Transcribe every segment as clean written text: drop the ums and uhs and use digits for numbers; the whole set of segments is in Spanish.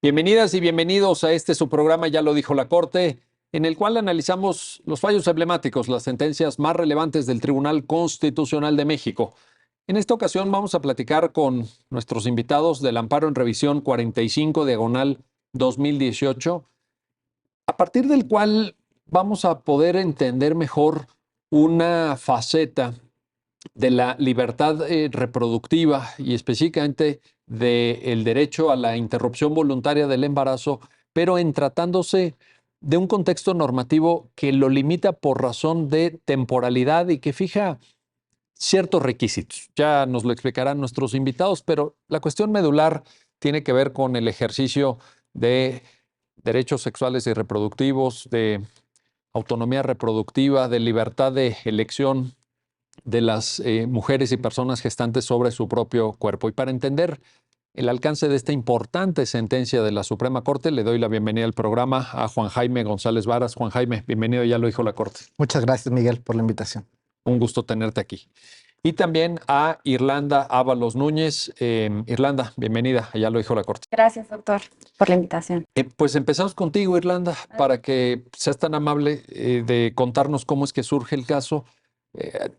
Bienvenidas y bienvenidos a su programa, ya lo dijo la Corte, en el cual analizamos los fallos emblemáticos, las sentencias más relevantes del Tribunal Constitucional de México. En esta ocasión vamos a platicar con nuestros invitados del Amparo en Revisión 45/2018, a partir del cual vamos a poder entender mejor una faceta de la libertad reproductiva y específicamente del derecho a la interrupción voluntaria del embarazo, pero en tratándose de un contexto normativo que lo limita por razón de temporalidad y que fija ciertos requisitos. Ya nos lo explicarán nuestros invitados, pero la cuestión medular tiene que ver con el ejercicio de derechos sexuales y reproductivos, de autonomía reproductiva, de libertad de elección de las mujeres y personas gestantes sobre su propio cuerpo. Y para entender el alcance de esta importante sentencia de la Suprema Corte, le doy la bienvenida al programa a Juan Jaime González Varas. Juan Jaime, bienvenido, ya lo dijo la Corte. Muchas gracias, Miguel, por la invitación. Un gusto tenerte aquí. Y también a Irlanda Ábalos Núñez. Irlanda, bienvenida, ya lo dijo la Corte. Gracias, doctor, por la invitación. Pues empezamos contigo, Irlanda, para que seas tan amable de contarnos cómo es que surge el caso.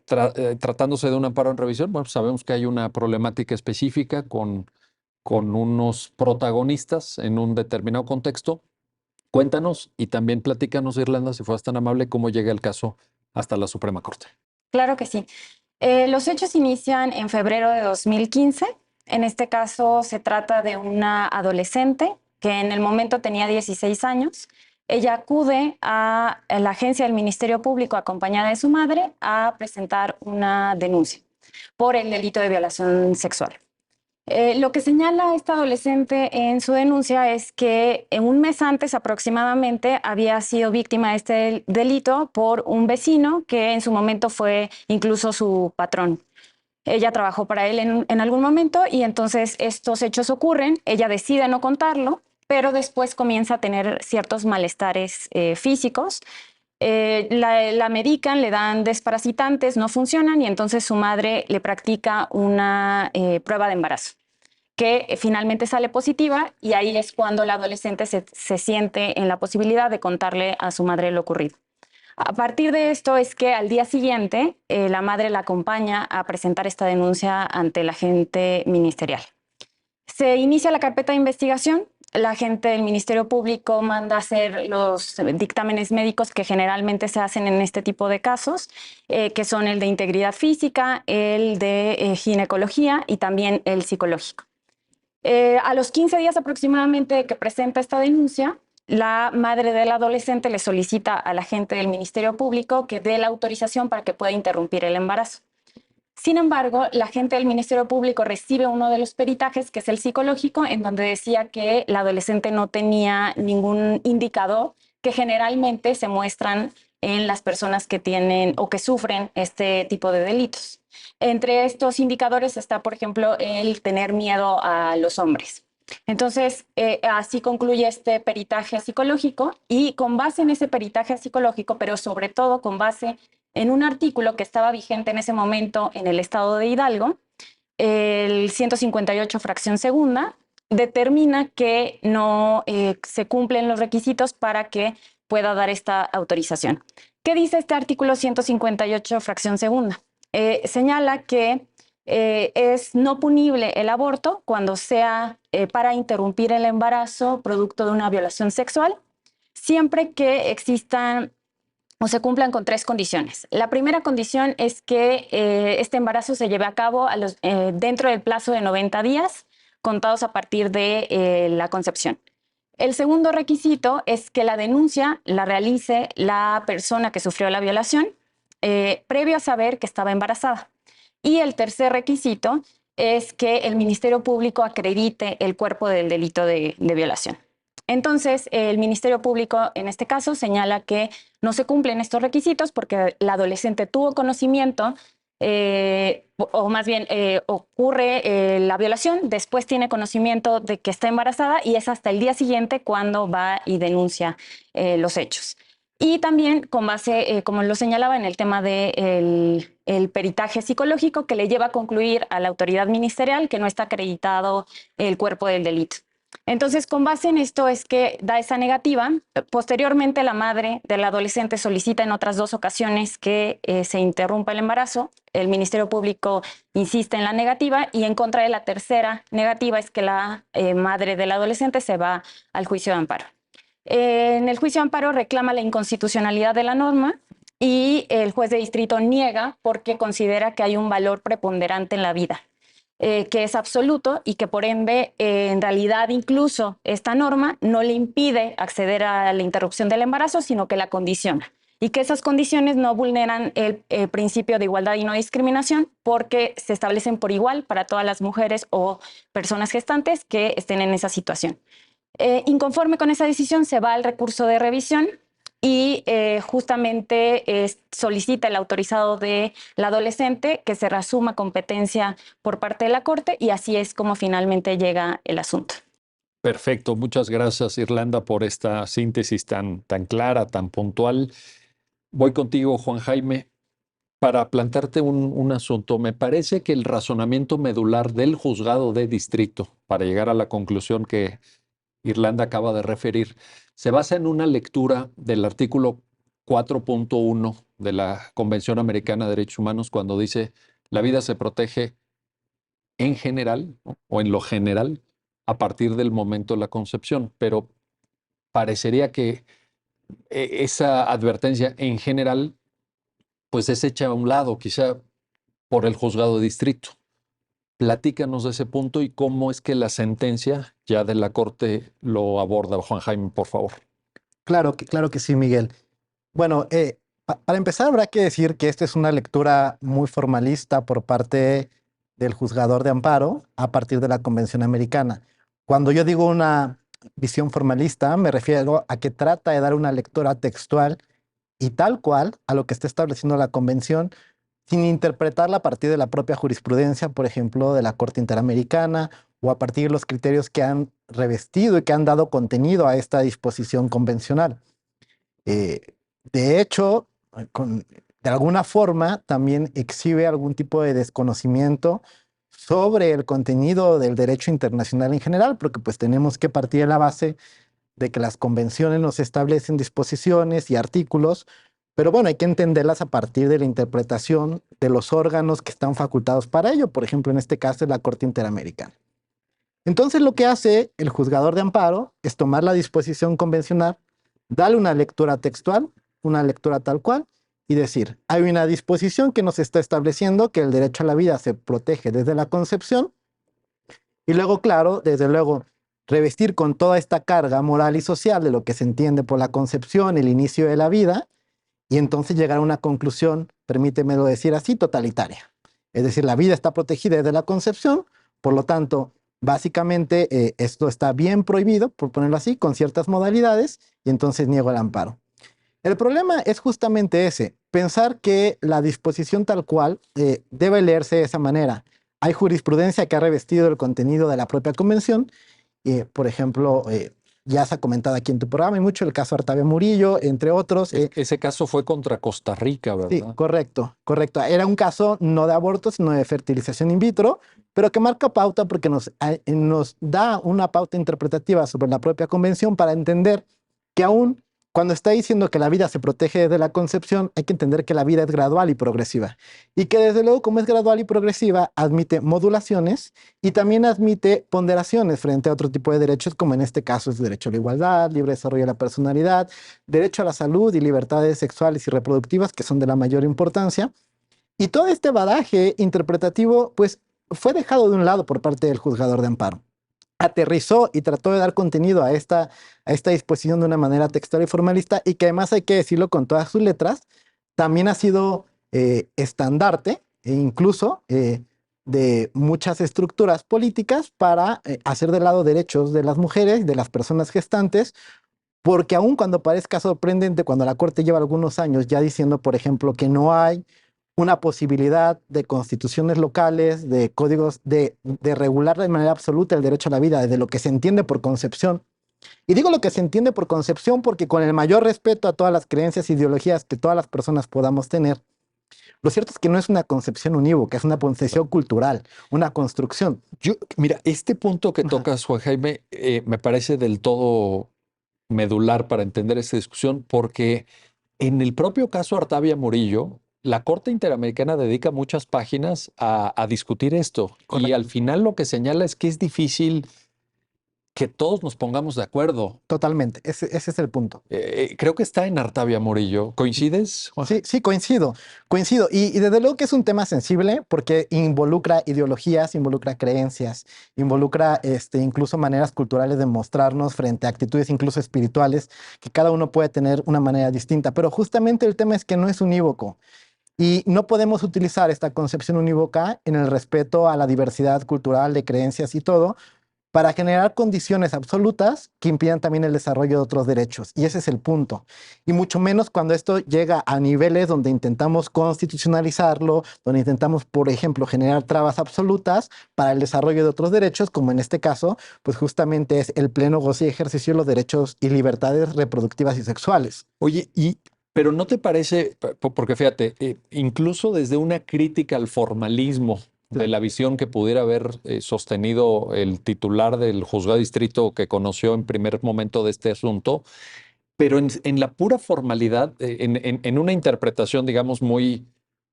Tratándose de un amparo en revisión, bueno, sabemos que hay una problemática específica con unos protagonistas en un determinado contexto. Cuéntanos y también platícanos, Irlanda, si fueras tan amable, cómo llega el caso hasta la Suprema Corte. Claro que sí. Los hechos inician en febrero de 2015. En este caso se trata de una adolescente que en el momento tenía 16 años. Ella acude a la agencia del Ministerio Público acompañada de su madre a presentar una denuncia por el delito de violación sexual. Lo que señala esta adolescente en su denuncia es que en un mes antes aproximadamente había sido víctima de este delito por un vecino que en su momento fue incluso su patrón. Ella trabajó para él en algún momento y entonces estos hechos ocurren. Ella decide no contarlo, pero después comienza a tener ciertos malestares físicos. La medican, le dan desparasitantes, no funcionan y entonces su madre le practica una prueba de embarazo que finalmente sale positiva y ahí es cuando la adolescente se siente en la posibilidad de contarle a su madre lo ocurrido. A partir de esto es que al día siguiente la madre la acompaña a presentar esta denuncia ante el agente ministerial. Se inicia la carpeta de investigación. La gente del Ministerio Público manda a hacer los dictámenes médicos que generalmente se hacen en este tipo de casos, que son el de integridad física, el de ginecología y también el psicológico. A los 15 días aproximadamente que presenta esta denuncia, la madre del adolescente le solicita a la gente del Ministerio Público que dé la autorización para que pueda interrumpir el embarazo. Sin embargo, la gente del Ministerio Público recibe uno de los peritajes, que es el psicológico, en donde decía que la adolescente no tenía ningún indicador que generalmente se muestran en las personas que tienen o que sufren este tipo de delitos. Entre estos indicadores está, por ejemplo, el tener miedo a los hombres. Entonces, así concluye este peritaje psicológico y con base en ese peritaje psicológico, pero sobre todo con base en un artículo que estaba vigente en ese momento en el estado de Hidalgo, el 158 fracción segunda, determina que no se cumplen los requisitos para que pueda dar esta autorización. ¿Qué dice este artículo 158 fracción segunda? Señala que es no punible el aborto cuando sea para interrumpir el embarazo producto de una violación sexual, siempre que existan o se cumplan con 3 condiciones. La primera condición es que este embarazo se lleve a cabo dentro del plazo de 90 días, contados a partir de la concepción. El segundo requisito es que la denuncia la realice la persona que sufrió la violación, previo a saber que estaba embarazada. Y el tercer requisito es que el Ministerio Público acredite el cuerpo del delito de violación. Entonces, el Ministerio Público en este caso señala que no se cumplen estos requisitos porque la adolescente tuvo conocimiento, o más bien ocurre la violación, después tiene conocimiento de que está embarazada y es hasta el día siguiente cuando va y denuncia los hechos. Y también con base, como lo señalaba, en el tema del peritaje psicológico que le lleva a concluir a la autoridad ministerial que no está acreditado el cuerpo del delito. Entonces, con base en esto es que da esa negativa. Posteriormente, la madre del adolescente solicita en otras 2 ocasiones que se interrumpa el embarazo. El Ministerio Público insiste en la negativa y en contra de la tercera negativa es que la madre del adolescente se va al juicio de amparo. En el juicio de amparo reclama la inconstitucionalidad de la norma y el juez de distrito niega porque considera que hay un valor preponderante en la vida. Que es absoluto y que por ende, en realidad, incluso esta norma no le impide acceder a la interrupción del embarazo, sino que la condiciona. Y que esas condiciones no vulneran el principio de igualdad y no discriminación porque se establecen por igual para todas las mujeres o personas gestantes que estén en esa situación. Inconforme con esa decisión, se va al recurso de revisión y justamente solicita el autorizado del adolescente que se reasuma competencia por parte de la Corte y así es como finalmente llega el asunto. Perfecto, muchas gracias Irlanda por esta síntesis tan clara, tan puntual. Voy contigo, Juan Jaime, para plantearte un asunto. Me parece que el razonamiento medular del juzgado de distrito, para llegar a la conclusión que Irlanda acaba de referir, se basa en una lectura del artículo 4.1 de la Convención Americana de Derechos Humanos cuando dice la vida se protege en general, ¿no? O en lo general a partir del momento de la concepción, pero parecería que esa advertencia en general pues es hecha a un lado, quizá por el juzgado de distrito. Platícanos de ese punto y cómo es que la sentencia ya de la Corte lo aborda, Juan Jaime, por favor. Claro que sí, Miguel. Bueno, para empezar habrá que decir que esta es una lectura muy formalista por parte del juzgador de amparo a partir de la Convención Americana. Cuando yo digo una visión formalista, me refiero a que trata de dar una lectura textual y tal cual a lo que está estableciendo la Convención, sin interpretarla a partir de la propia jurisprudencia, por ejemplo, de la Corte Interamericana, o a partir de los criterios que han revestido y que han dado contenido a esta disposición convencional. Eh, de hecho, de alguna forma también exhibe algún tipo de desconocimiento sobre el contenido del derecho internacional en general, porque pues tenemos que partir de la base de que las convenciones nos establecen disposiciones y artículos, pero bueno, hay que entenderlas a partir de la interpretación de los órganos que están facultados para ello, por ejemplo, en este caso es la Corte Interamericana. Entonces lo que hace el juzgador de amparo es tomar la disposición convencional, darle una lectura textual, una lectura tal cual, y decir, hay una disposición que nos está estableciendo que el derecho a la vida se protege desde la concepción, y luego, claro, desde luego, revestir con toda esta carga moral y social de lo que se entiende por la concepción, el inicio de la vida, y entonces llegar a una conclusión, permítemelo decir así, totalitaria. Es decir, la vida está protegida desde la concepción, por lo tanto, básicamente esto está bien prohibido, por ponerlo así, con ciertas modalidades, y entonces niego el amparo. El problema es justamente ese, pensar que la disposición tal cual debe leerse de esa manera. Hay jurisprudencia que ha revestido el contenido de la propia convención, por ejemplo, ya se ha comentado aquí en tu programa y mucho el caso Artavia Murillo, entre otros. Ese caso fue contra Costa Rica, ¿verdad? Sí, correcto. Era un caso no de aborto, sino de fertilización in vitro, pero que marca pauta porque nos da una pauta interpretativa sobre la propia convención para entender que aún cuando está diciendo que la vida se protege desde la concepción, hay que entender que la vida es gradual y progresiva. Y que desde luego, como es gradual y progresiva, admite modulaciones y también admite ponderaciones frente a otro tipo de derechos, como en este caso es derecho a la igualdad, libre desarrollo de la personalidad, derecho a la salud y libertades sexuales y reproductivas, que son de la mayor importancia. Y todo este bagaje interpretativo, pues, fue dejado de un lado por parte del juzgador de amparo. Aterrizó y trató de dar contenido a esta disposición de una manera textual y formalista, y que además hay que decirlo con todas sus letras, también ha sido estandarte e incluso de muchas estructuras políticas para hacer de lado derechos de las mujeres, de las personas gestantes, porque aun cuando parezca sorprendente, cuando la Corte lleva algunos años ya diciendo, por ejemplo, que no hay una posibilidad de constituciones locales, de códigos, de regular de manera absoluta el derecho a la vida desde lo que se entiende por concepción. Y digo lo que se entiende por concepción porque con el mayor respeto a todas las creencias e ideologías que todas las personas podamos tener, Lo cierto es que no es una concepción unívoca, es una concepción cultural, una construcción. Mira, este punto que Ajá. tocas, Juan Jaime, me parece del todo medular para entender esta discusión, porque en el propio caso Artavia Murillo, la Corte Interamericana dedica muchas páginas a discutir esto y al Correcto. final lo que señala es que es difícil que todos nos pongamos de acuerdo. Totalmente, ese es el punto. Creo que está en Artavia Murillo. ¿Coincides, Juan? Sí, sí, coincido. Y desde luego que es un tema sensible porque involucra ideologías, involucra creencias, involucra incluso maneras culturales de mostrarnos frente a actitudes incluso espirituales, que cada uno puede tener una manera distinta. Pero justamente el tema es que no es unívoco. Y no podemos utilizar esta concepción unívoca en el respeto a la diversidad cultural de creencias y todo, para generar condiciones absolutas que impidan también el desarrollo de otros derechos. Y ese es el punto. Y mucho menos cuando esto llega a niveles donde intentamos constitucionalizarlo, donde intentamos, por ejemplo, generar trabas absolutas para el desarrollo de otros derechos, como en este caso, pues justamente es el pleno goce y ejercicio de los derechos y libertades reproductivas y sexuales. Oye, pero ¿no te parece, porque fíjate, incluso desde una crítica al formalismo de Claro. la visión que pudiera haber sostenido el titular del juzgado de distrito que conoció en primer momento de este asunto, pero en la pura formalidad, en una interpretación, digamos, muy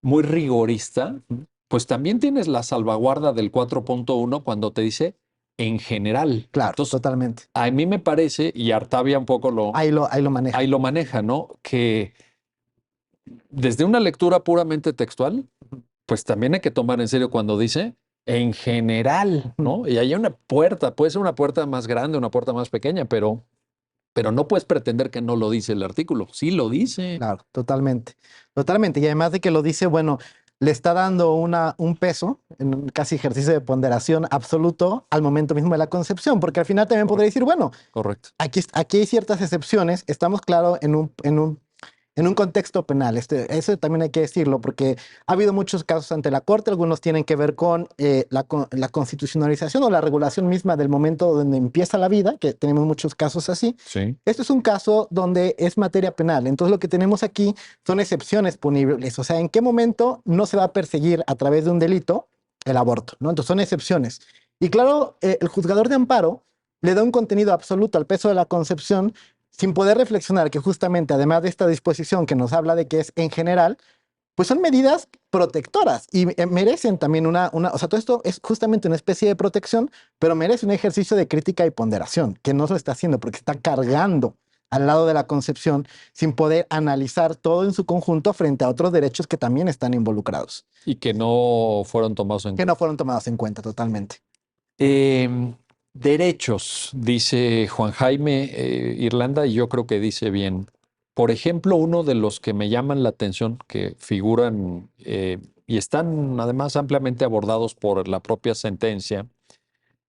rigorista, pues también tienes la salvaguarda del 4.1 cuando te dice en general. Claro, Entonces, totalmente. a mí me parece, y Artavia un poco Ahí lo maneja. ahí lo maneja, ¿no? Que desde una lectura puramente textual, pues también hay que tomar en serio cuando dice en general, Ujú. ¿no? Y hay una puerta, puede ser una puerta más grande, una puerta más pequeña, pero no puedes pretender que no lo dice el artículo. Sí lo dice. Claro, totalmente. Totalmente. Y además de que lo dice, bueno, le está dando un peso, en un casi ejercicio de ponderación absoluto al momento mismo de la concepción, porque al final también podría Correcto, decir, bueno, correcto. aquí hay ciertas excepciones, estamos claro en un contexto penal. Eso también hay que decirlo, porque ha habido muchos casos ante la Corte, algunos tienen que ver con la constitucionalización o la regulación misma del momento donde empieza la vida, que tenemos muchos casos así. Sí. Esto es un caso donde es materia penal. Entonces lo que tenemos aquí son excepciones punibles. O sea, ¿en qué momento no se va a perseguir a través de un delito el aborto? ¿No? Entonces son excepciones. Y claro, el juzgador de amparo le da un contenido absoluto al peso de la concepción sin poder reflexionar que justamente además de esta disposición que nos habla de que es en general, pues son medidas protectoras y merecen también o sea, todo esto es justamente una especie de protección, pero merece un ejercicio de crítica y ponderación, que no se está haciendo porque está cargando al lado de la concepción sin poder analizar todo en su conjunto frente a otros derechos que también están involucrados, Y que no fueron tomados en que no cuenta. fueron tomados en cuenta totalmente. Em, Derechos, dice Juan Jaime, Irlanda, y yo creo que dice bien. Por ejemplo, uno de los que me llaman la atención, que figuran y están además ampliamente abordados por la propia sentencia,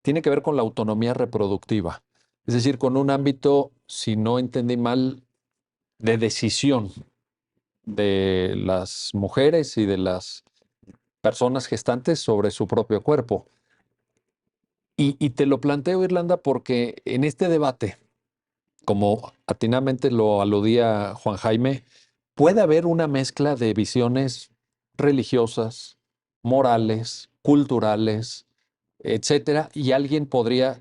tiene que ver con la autonomía reproductiva. Es decir, con un ámbito, si no entendí mal, de decisión de las mujeres y de las personas gestantes sobre su propio cuerpo. Y te lo planteo, Irlanda, porque en este debate, como atinadamente lo aludía Juan Jaime, puede haber una mezcla de visiones religiosas, morales, culturales, etcétera, y alguien podría,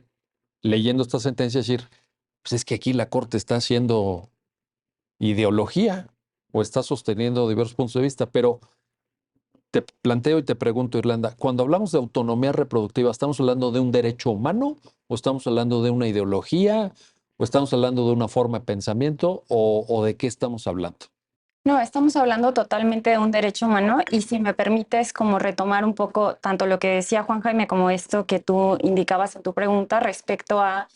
leyendo esta sentencia, decir, pues es que aquí la Corte está haciendo ideología o está sosteniendo diversos puntos de vista, pero te planteo y te pregunto, Irlanda, cuando hablamos de autonomía reproductiva, ¿estamos hablando de un derecho humano o estamos hablando de una ideología o estamos hablando de una forma de pensamiento o de qué estamos hablando? No, estamos hablando totalmente de un derecho humano y si me permites como retomar un poco tanto lo que decía Juan Jaime como esto que tú indicabas en tu pregunta respecto a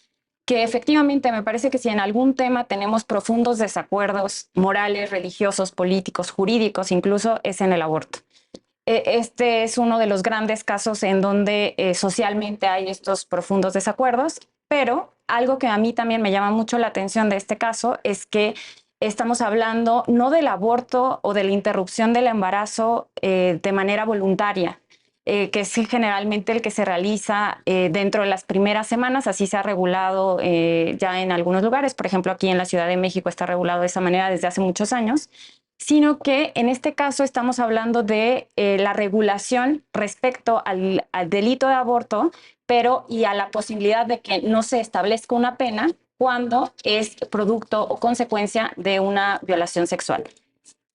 que efectivamente me parece que si en algún tema tenemos profundos desacuerdos morales, religiosos, políticos, jurídicos, incluso es en el aborto. Este es uno de los grandes casos en donde socialmente hay estos profundos desacuerdos, pero algo que a mí también me llama mucho la atención de este caso es que estamos hablando no del aborto o de la interrupción del embarazo de manera voluntaria, que es generalmente el que se realiza dentro de las primeras semanas, así se ha regulado ya en algunos lugares, por ejemplo aquí en la Ciudad de México está regulado de esa manera desde hace muchos años, sino que en este caso estamos hablando de la regulación respecto al delito de aborto, pero y a la posibilidad de que no se establezca una pena cuando es producto o consecuencia de una violación sexual.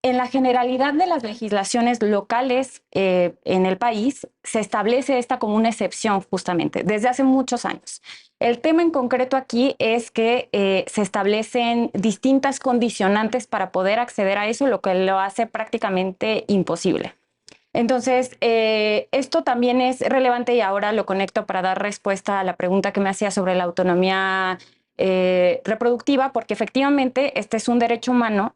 En la generalidad de las legislaciones locales en el país, se establece esta como una excepción justamente desde hace muchos años. El tema en concreto aquí es que se establecen distintas condicionantes para poder acceder a eso, lo que lo hace prácticamente imposible. Entonces, esto también es relevante y ahora lo conecto para dar respuesta a la pregunta que me hacía sobre la autonomía reproductiva, porque efectivamente este es un derecho humano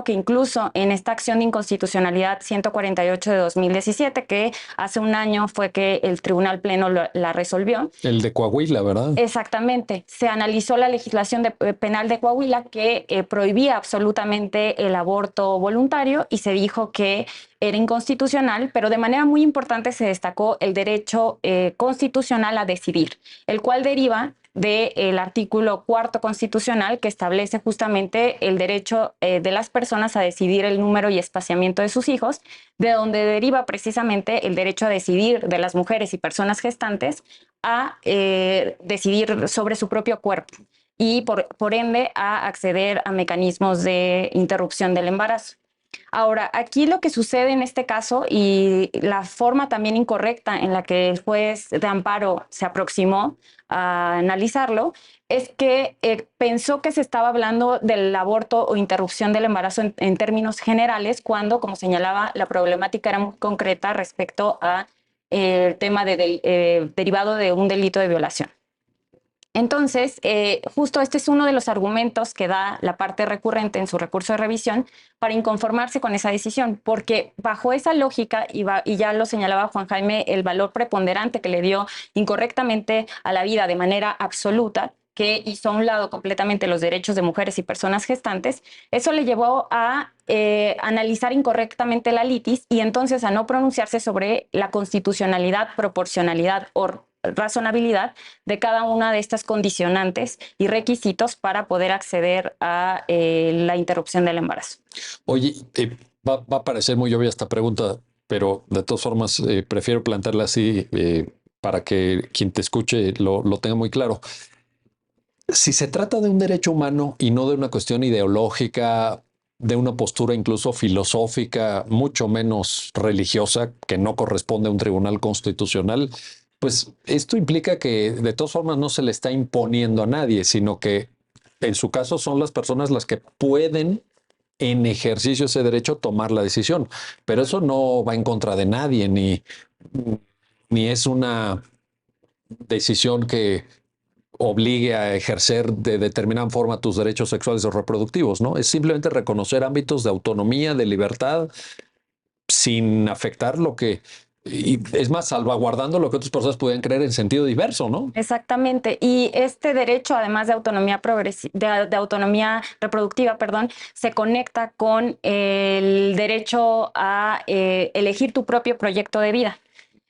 que incluso en esta acción de inconstitucionalidad 148 de 2017, que hace un año fue que el Tribunal Pleno la resolvió. El de Coahuila, ¿verdad? Exactamente. Se analizó la legislación penal de Coahuila que prohibía absolutamente el aborto voluntario y se dijo que era inconstitucional, pero de manera muy importante se destacó el derecho constitucional a decidir, el cual deriva del artículo 4º constitucional que establece justamente el derecho de las personas a decidir el número y espaciamiento de sus hijos, de donde deriva precisamente el derecho a decidir de las mujeres y personas gestantes a decidir sobre su propio cuerpo y por ende a acceder a mecanismos de interrupción del embarazo. Ahora, aquí lo que sucede en este caso y la forma también incorrecta en la que el juez de amparo se aproximó a analizarlo es que pensó que se estaba hablando del aborto o interrupción del embarazo en términos generales cuando, como señalaba, la problemática era muy concreta respecto a el tema derivado de un delito de violación. Entonces, justo este es uno de los argumentos que da la parte recurrente en su recurso de revisión para inconformarse con esa decisión, porque bajo esa lógica, y ya lo señalaba Juan Jaime, el valor preponderante que le dio incorrectamente a la vida de manera absoluta, que hizo a un lado completamente los derechos de mujeres y personas gestantes, eso le llevó a analizar incorrectamente la litis y entonces a no pronunciarse sobre la constitucionalidad, proporcionalidad o razonabilidad de cada una de estas condicionantes y requisitos para poder acceder a la interrupción del embarazo. Oye, va a parecer muy obvia esta pregunta, pero de todas formas prefiero plantearla así para que quien te escuche lo tenga muy claro. Si se trata de un derecho humano y no de una cuestión ideológica, de una postura incluso filosófica, mucho menos religiosa, que no corresponde a un tribunal constitucional, pues esto implica que de todas formas no se le está imponiendo a nadie, sino que en su caso son las personas las que pueden, en ejercicio de ese derecho, tomar la decisión. Pero eso no va en contra de nadie, ni es una decisión que obligue a ejercer de determinada forma tus derechos sexuales o reproductivos, ¿no? Es simplemente reconocer ámbitos de autonomía, de libertad, sin afectar lo que, y es más, salvaguardando lo que otras personas pueden creer en sentido diverso, ¿no? Exactamente. Y este derecho, además de autonomía de autonomía reproductiva, perdón, se conecta con el derecho a elegir tu propio proyecto de vida.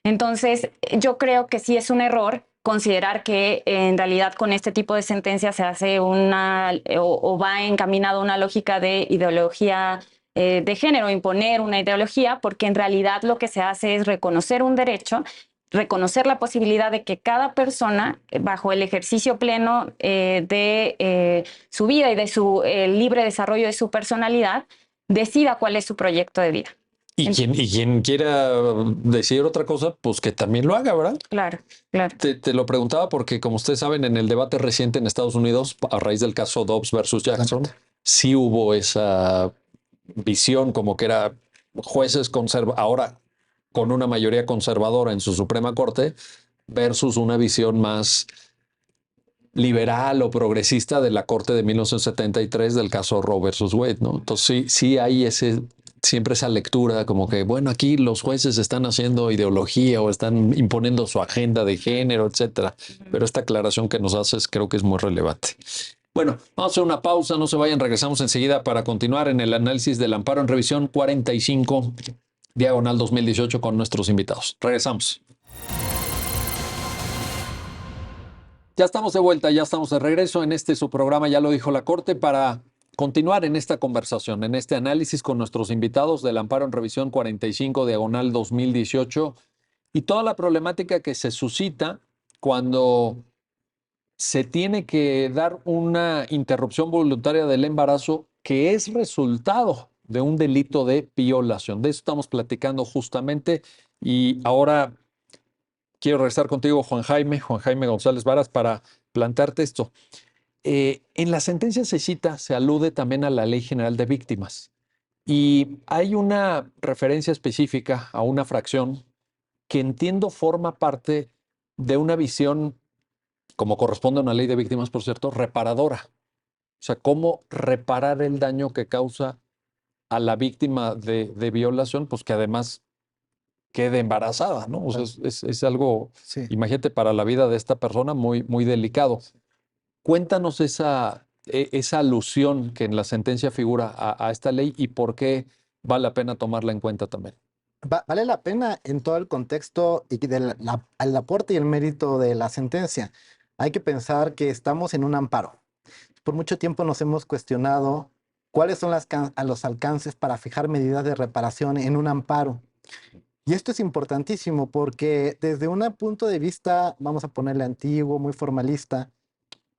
Entonces, yo creo que sí es un error considerar que en realidad con este tipo de sentencias se hace o va encaminado una lógica de ideología de género, imponer una ideología, porque en realidad lo que se hace es reconocer un derecho, reconocer la posibilidad de que cada persona, bajo el ejercicio pleno de su vida y de su libre desarrollo de su personalidad, decida cuál es su proyecto de vida. Y quien quiera decir otra cosa, pues que también lo haga, ¿verdad? Claro, claro. Te lo preguntaba porque, como ustedes saben, en el debate reciente en Estados Unidos, a raíz del caso Dobbs versus Jackson, sí hubo esa visión como que era jueces ahora con una mayoría conservadora en su Suprema Corte versus una visión más liberal o progresista de la Corte de 1973 del caso Roe versus Wade, ¿no? Entonces sí hay siempre esa lectura como que, bueno, aquí los jueces están haciendo ideología o están imponiendo su agenda de género, etcétera. Pero esta aclaración que nos haces creo que es muy relevante. Bueno, vamos a hacer una pausa, no se vayan, regresamos enseguida para continuar en el análisis del amparo en revisión 45, diagonal 2018 con nuestros invitados. Regresamos. Ya estamos de vuelta, ya estamos de regreso en su programa, ya lo dijo la Corte, para continuar en esta conversación, en este análisis con nuestros invitados del amparo en revisión 45/2018 y toda la problemática que se suscita cuando se tiene que dar una interrupción voluntaria del embarazo que es resultado de un delito de violación. De eso estamos platicando justamente y ahora quiero regresar contigo, Juan Jaime González Varas, para plantearte esto. En la sentencia se cita, se alude también a la Ley General de Víctimas y hay una referencia específica a una fracción que entiendo forma parte de una visión, como corresponde a una ley de víctimas, por cierto, reparadora. O sea, cómo reparar el daño que causa a la víctima de violación, pues que además quede embarazada, ¿no? O sea, es algo, Sí. imagínate, para la vida de esta persona muy, muy delicado. Cuéntanos esa alusión que en la sentencia figura a esta ley y por qué vale la pena tomarla en cuenta también. Vale la pena en todo el contexto y el aporte y el mérito de la sentencia. Hay que pensar que estamos en un amparo. Por mucho tiempo nos hemos cuestionado cuáles son los alcances para fijar medidas de reparación en un amparo. Y esto es importantísimo porque desde un punto de vista, vamos a ponerle antiguo, muy formalista,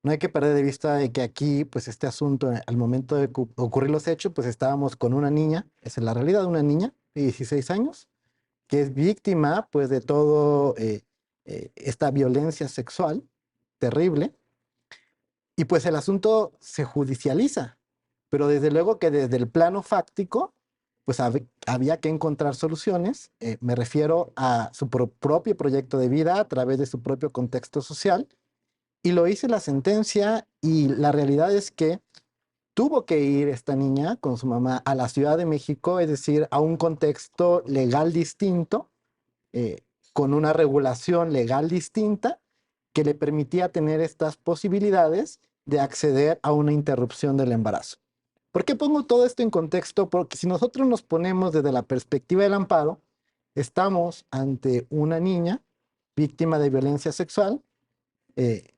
no hay que perder de vista de que aquí, pues este asunto, al momento de ocurrir los hechos, pues estábamos con una niña, esa es la realidad de una niña de 16 años, que es víctima, pues, de todo esta violencia sexual terrible, y pues el asunto se judicializa, pero desde luego que desde el plano fáctico, pues había que encontrar soluciones. Me refiero a su propio proyecto de vida a través de su propio contexto social, y lo hice la sentencia, y la realidad es que tuvo que ir esta niña con su mamá a la Ciudad de México, es decir, a un contexto legal distinto, eh, con una regulación legal distinta que le permitía tener estas posibilidades de acceder a una interrupción del embarazo. ¿Por qué pongo todo esto en contexto? Porque si nosotros nos ponemos desde la perspectiva del amparo, estamos ante una niña víctima de violencia sexual, eh,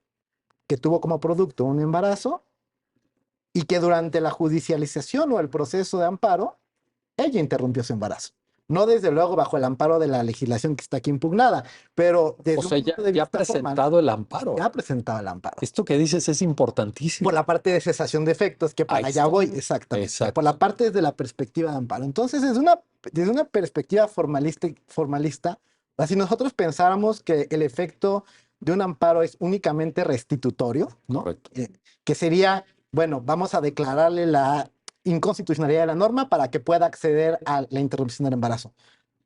que tuvo como producto un embarazo y que durante la judicialización o el proceso de amparo, ella interrumpió su embarazo. No desde luego bajo el amparo de la legislación que está aquí impugnada, pero desde O un sea, punto de ya ha vista formal, presentado el amparo. ya ha presentado el amparo. Esto que dices es importantísimo. Por la parte de cesación de efectos, que para Ahí allá está. voy, exactamente. Exacto. Por la parte desde la perspectiva de amparo. Entonces, desde una perspectiva formalista, si nosotros pensáramos que el efecto de un amparo es únicamente restitutorio, ¿no? Correcto. Que sería, bueno, vamos a declararle la inconstitucionalidad de la norma para que pueda acceder a la interrupción del embarazo.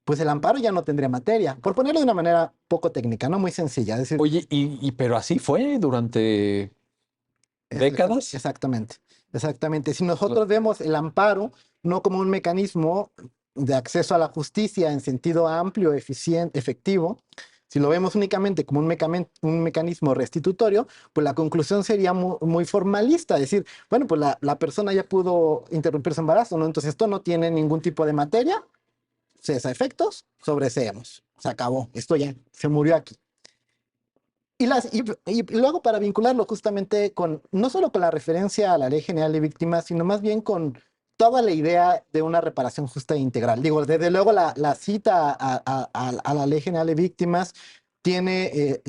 Pues el amparo ya no tendría materia, por ponerlo de una manera poco técnica, no muy sencilla. Es decir, Oye, pero así fue durante décadas. exactamente, exactamente. Si nosotros vemos el amparo no como un mecanismo de acceso a la justicia en sentido amplio, eficiente, efectivo, si lo vemos únicamente como un mecanismo restitutorio, pues la conclusión sería muy formalista, decir, bueno, pues la persona ya pudo interrumpir su embarazo, ¿no? Entonces esto no tiene ningún tipo de materia, cesa efectos, sobreseemos, se acabó, esto ya se murió aquí. Y luego para vincularlo justamente con, no solo con la referencia a la Ley General de Víctimas, sino más bien con toda la idea de una reparación justa e integral. Digo, desde luego la cita a la Ley General de Víctimas tiene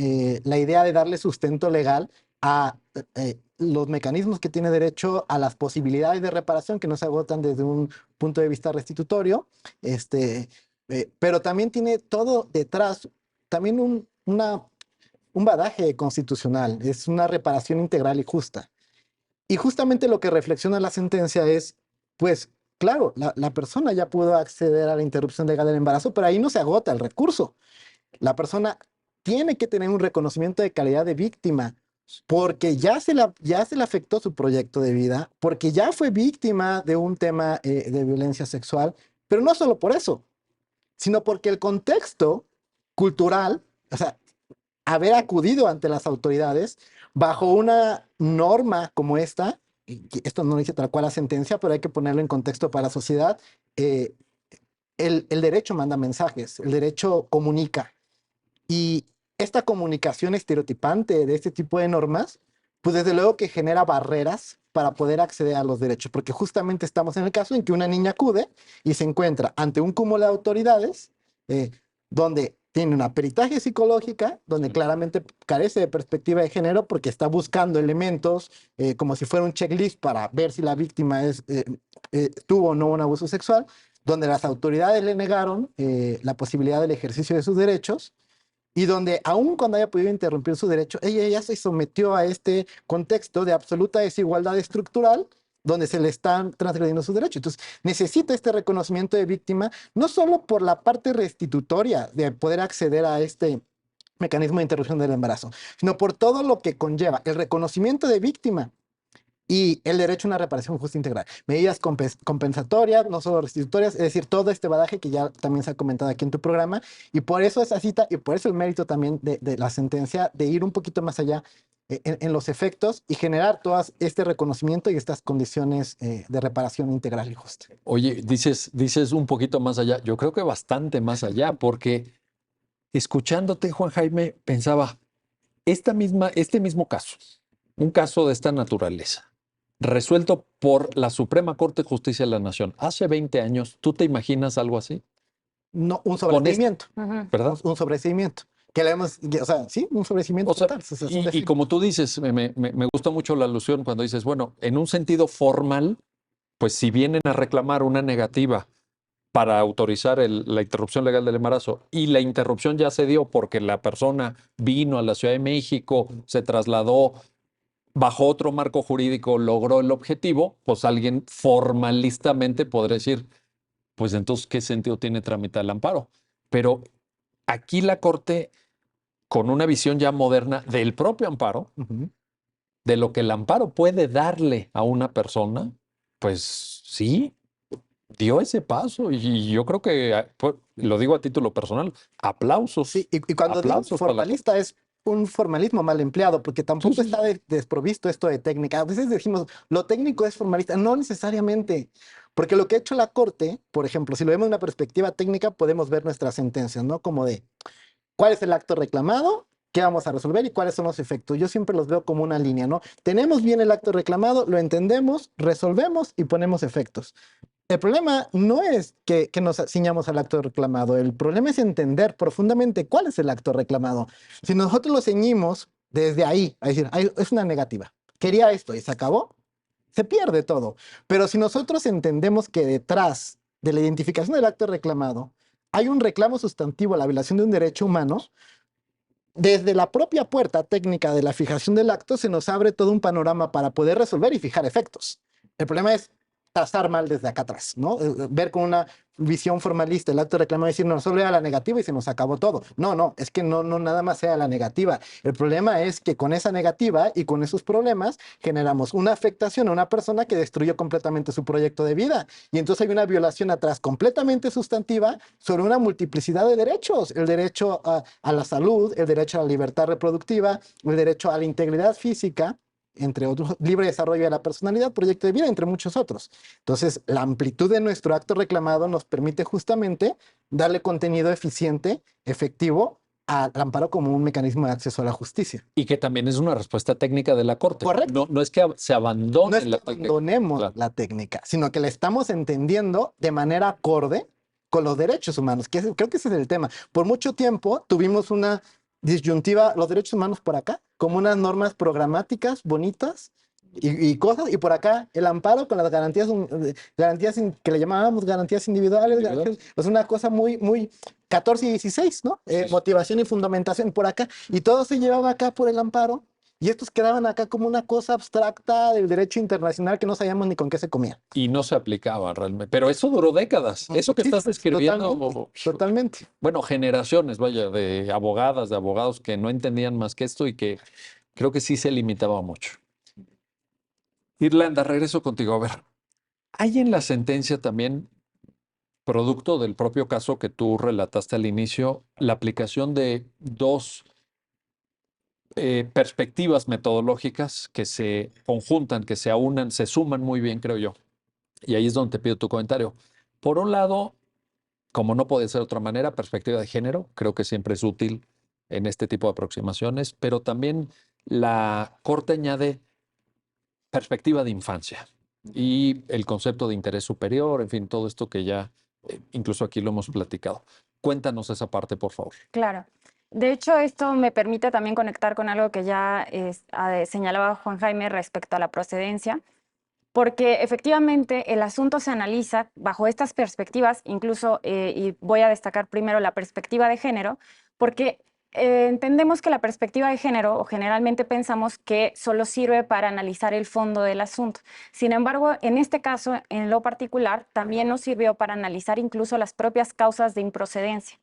la idea de darle sustento legal a los mecanismos que tiene derecho, a las posibilidades de reparación que no se agotan desde un punto de vista restitutorio, pero también tiene todo detrás, también un badaje constitucional, es una reparación integral y justa. Y justamente lo que reflexiona la sentencia es, pues, claro, la persona ya pudo acceder a la interrupción legal del embarazo, pero ahí no se agota el recurso. La persona tiene que tener un reconocimiento de calidad de víctima, porque ya se le afectó su proyecto de vida, porque ya fue víctima de un tema de violencia sexual, pero no solo por eso, sino porque el contexto cultural, o sea, haber acudido ante las autoridades bajo una norma como esta, y esto no dice tal cual la sentencia, pero hay que ponerlo en contexto para la sociedad, eh, el derecho manda mensajes, el derecho comunica. Y esta comunicación estereotipante de este tipo de normas, pues desde luego que genera barreras para poder acceder a los derechos, porque justamente estamos en el caso en que una niña acude y se encuentra ante un cúmulo de autoridades eh, donde tiene una peritaje psicológica, donde claramente carece de perspectiva de género porque está buscando elementos como si fuera un checklist para ver si la víctima tuvo o no un abuso sexual, donde las autoridades le negaron la posibilidad del ejercicio de sus derechos y donde aun cuando haya podido interrumpir su derecho, ella ya se sometió a este contexto de absoluta desigualdad estructural donde se le están transgrediendo sus derechos. Entonces, necesita este reconocimiento de víctima, no solo por la parte restitutoria de poder acceder a este mecanismo de interrupción del embarazo, sino por todo lo que conlleva el reconocimiento de víctima y el derecho a una reparación justa integral. Medidas compensatorias, no solo restitutorias, es decir, todo este badaje que ya también se ha comentado aquí en tu programa, y por eso esa cita, y por eso el mérito también de la sentencia, de ir un poquito más allá en los efectos y generar todo este reconocimiento y estas condiciones de reparación integral y justa. Oye, dices un poquito más allá, yo creo que bastante más allá, porque escuchándote, Juan Jaime, pensaba, este mismo caso, un caso de esta naturaleza, resuelto por la Suprema Corte de Justicia de la Nación hace 20 años, ¿tú te imaginas algo así? No, un Con este, sobreseimiento, ¿verdad? un sobreseimiento. Que le hemos, o sea, sí, un sobreseimiento O sea, total. O sea, es un y decir. como tú dices, me gusta mucho la alusión cuando dices, bueno, en un sentido formal, pues si vienen a reclamar una negativa para autorizar la interrupción legal del embarazo y la interrupción ya se dio porque la persona vino a la Ciudad de México, se trasladó bajo otro marco jurídico, logró el objetivo, pues alguien formalistamente podría decir, pues entonces, ¿qué sentido tiene tramitar el amparo? Pero aquí la Corte, con una visión ya moderna del propio amparo, Ujú. de lo que el amparo puede darle a una persona, pues sí, dio ese paso y yo creo que, pues, lo digo a título personal, Sí, aplausos, y cuando digo aplausos para la Corte. formalista es un formalismo mal empleado, porque Sí, tampoco sí, está sí. desprovisto esto de técnica. A veces decimos, lo técnico es formalista, no necesariamente, porque lo que ha hecho la Corte, por ejemplo, si lo vemos de una perspectiva técnica, podemos ver nuestras sentencias, ¿no? Como de, ¿cuál es el acto reclamado? ¿Qué vamos a resolver y cuáles son los efectos? Yo siempre los veo como una línea, ¿no? Tenemos bien el acto reclamado, lo entendemos, resolvemos y ponemos efectos. El problema no es que nos ciñamos al acto reclamado, el problema es entender profundamente cuál es el acto reclamado. Si nosotros lo ceñimos desde ahí, a decir, "Ay, es una negativa, quería esto y se acabó, se pierde todo. Pero si nosotros entendemos que detrás de la identificación del acto reclamado hay un reclamo sustantivo a la violación de un derecho humano, desde la propia puerta técnica de la fijación del acto se nos abre todo un panorama para poder resolver y fijar efectos. El problema es tasar mal desde acá atrás, ¿no? Ver con una visión formalista el acto de reclamo y decir, no, solo era la negativa y se nos acabó todo. No, no, es que no nada más sea la negativa. El problema es que con esa negativa y con esos problemas generamos una afectación a una persona que destruyó completamente su proyecto de vida. Y entonces hay una violación atrás completamente sustantiva sobre una multiplicidad de derechos. El derecho a la salud, el derecho a la libertad reproductiva, el derecho a la integridad física, entre otros, libre desarrollo de la personalidad, proyecto de vida, entre muchos otros. Entonces, la amplitud de nuestro acto reclamado nos permite justamente darle contenido eficiente, efectivo, al amparo como un mecanismo de acceso a la justicia. Y que también es una respuesta técnica de la Corte. Correcto. No, no es que se No abandone es que la técnica. abandonemos Claro. la técnica, sino que la estamos entendiendo de manera acorde con los derechos humanos, creo que ese es el tema. Por mucho tiempo tuvimos una disyuntiva, los derechos humanos por acá, como unas normas programáticas bonitas y cosas, y por acá el amparo con las garantías, que le llamábamos garantías individuales, Individuales. es una cosa muy 14 y 16, ¿no? Sí, sí. Motivación y fundamentación por acá, y todo se llevaba acá por el amparo. Y estos quedaban acá como una cosa abstracta del derecho internacional que no sabíamos ni con qué se comía. Y no se aplicaba realmente. Pero eso duró décadas. Eso que Sí, estás describiendo, totalmente. bueno, generaciones, vaya, de abogadas, de abogados que no entendían más que esto y que creo que sí se limitaba mucho. Irlanda, regreso contigo. A ver, hay en la sentencia también, producto del propio caso que tú relataste al inicio, la aplicación de dos perspectivas metodológicas que se conjuntan, que se aunan, se suman muy bien, creo yo. Y ahí es donde te pido tu comentario. Por un lado, como no puede ser de otra manera, perspectiva de género, creo que siempre es útil en este tipo de aproximaciones, pero también la Corte añade perspectiva de infancia y el concepto de interés superior, en fin, todo esto que ya incluso aquí lo hemos platicado. Cuéntanos esa parte, por favor. Claro. De hecho, esto me permite también conectar con algo que ya señalaba Juan Jaime respecto a la procedencia, porque efectivamente el asunto se analiza bajo estas perspectivas, incluso, y voy a destacar primero la perspectiva de género, porque entendemos que la perspectiva de género, o generalmente pensamos que solo sirve para analizar el fondo del asunto. Sin embargo, en este caso, en lo particular, también nos sirvió para analizar incluso las propias causas de improcedencia.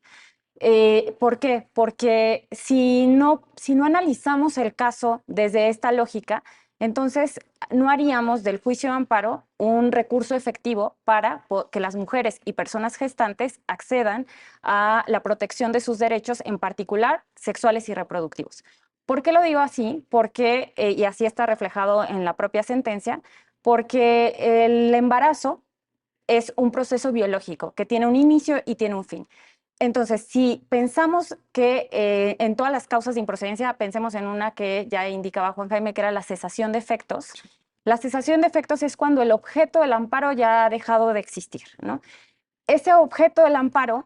¿Por qué? Porque si no analizamos el caso desde esta lógica, entonces no haríamos del juicio de amparo un recurso efectivo para que las mujeres y personas gestantes accedan a la protección de sus derechos, en particular sexuales y reproductivos. ¿Por qué lo digo así? Porque, y así está reflejado en la propia sentencia, porque el embarazo es un proceso biológico que tiene un inicio y tiene un fin. Entonces, si pensamos que en todas las causas de improcedencia, pensemos en una que ya indicaba Juan Jaime, que era la cesación de efectos. La cesación de efectos es cuando el objeto del amparo ya ha dejado de existir, ¿no? Ese objeto del amparo,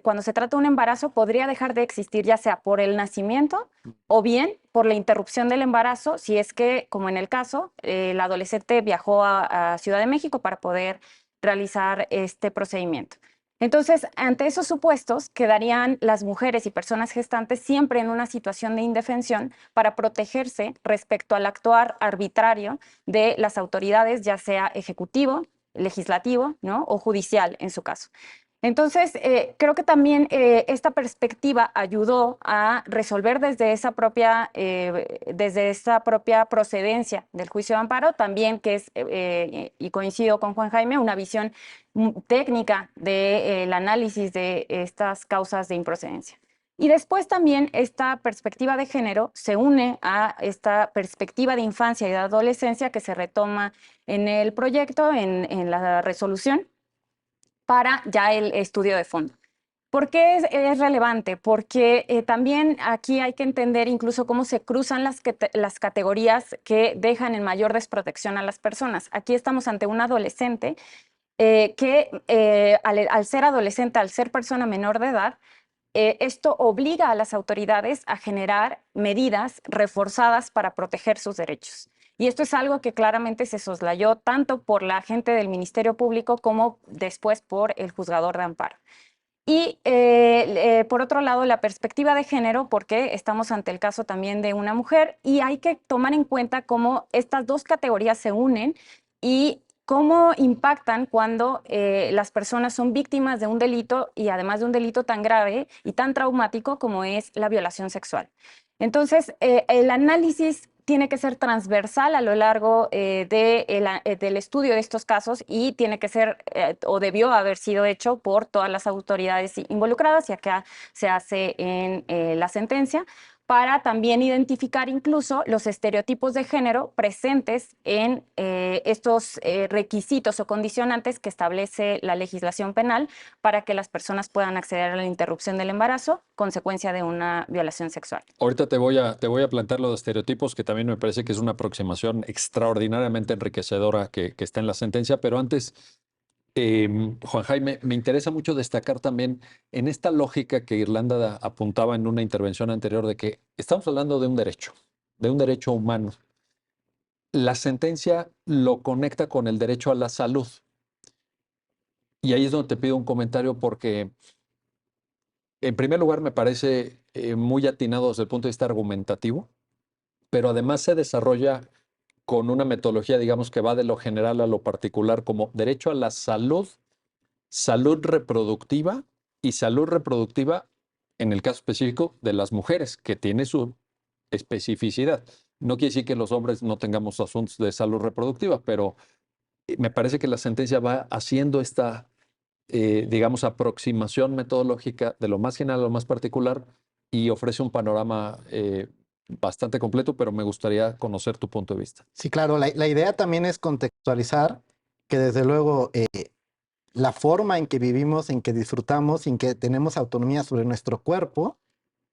cuando se trata de un embarazo, podría dejar de existir ya sea por el nacimiento o bien por la interrupción del embarazo, si es que, como en el caso, el adolescente viajó a Ciudad de México para poder realizar este procedimiento. Entonces, ante esos supuestos, quedarían las mujeres y personas gestantes siempre en una situación de indefensión para protegerse respecto al actuar arbitrario de las autoridades, ya sea ejecutivo, legislativo, ¿no? O judicial en su caso. Entonces, creo que también esta perspectiva ayudó a resolver desde esa propia procedencia del juicio de amparo, también que es, y coincido con Juan Jaime, una visión técnica del análisis de estas causas de improcedencia. Y después también esta perspectiva de género se une a esta perspectiva de infancia y de adolescencia que se retoma en el proyecto, en la resolución, para ya el estudio de fondo. ¿Por qué es relevante? Porque también aquí hay que entender incluso cómo se cruzan las categorías que dejan en mayor desprotección a las personas. Aquí estamos ante un adolescente que al ser adolescente, al ser persona menor de edad, esto obliga a las autoridades a generar medidas reforzadas para proteger sus derechos. Y esto es algo que claramente se soslayó tanto por la gente del Ministerio Público como después por el juzgador de amparo. Y por otro lado, la perspectiva de género, porque estamos ante el caso también de una mujer y hay que tomar en cuenta cómo estas dos categorías se unen y cómo impactan cuando las personas son víctimas de un delito y además de un delito tan grave y tan traumático como es la violación sexual. Entonces, el análisis tiene que ser transversal a lo largo del estudio de estos casos y tiene que ser o debió haber sido hecho por todas las autoridades involucradas, y acá se hace en la sentencia, para también identificar incluso los estereotipos de género presentes en estos requisitos o condicionantes que establece la legislación penal para que las personas puedan acceder a la interrupción del embarazo, consecuencia de una violación sexual. Ahorita te voy a plantear lo de estereotipos, que también me parece que es una aproximación extraordinariamente enriquecedora que está en la sentencia, pero antes, Juan Jaime, me interesa mucho destacar también en esta lógica que Irlanda apuntaba en una intervención anterior de que estamos hablando de un derecho humano. La sentencia lo conecta con el derecho a la salud. Y ahí es donde te pido un comentario porque, en primer lugar, me parece muy atinado desde el punto de vista argumentativo, pero además se desarrolla con una metodología, digamos, que va de lo general a lo particular, como derecho a la salud, salud reproductiva y salud reproductiva en el caso específico de las mujeres, que tiene su especificidad. No quiere decir que los hombres no tengamos asuntos de salud reproductiva, pero me parece que la sentencia va haciendo esta, digamos, aproximación metodológica de lo más general a lo más particular y ofrece un panorama bastante completo, pero me gustaría conocer tu punto de vista. Sí, claro, la idea también es contextualizar que desde luego la forma en que vivimos, en que disfrutamos, en que tenemos autonomía sobre nuestro cuerpo,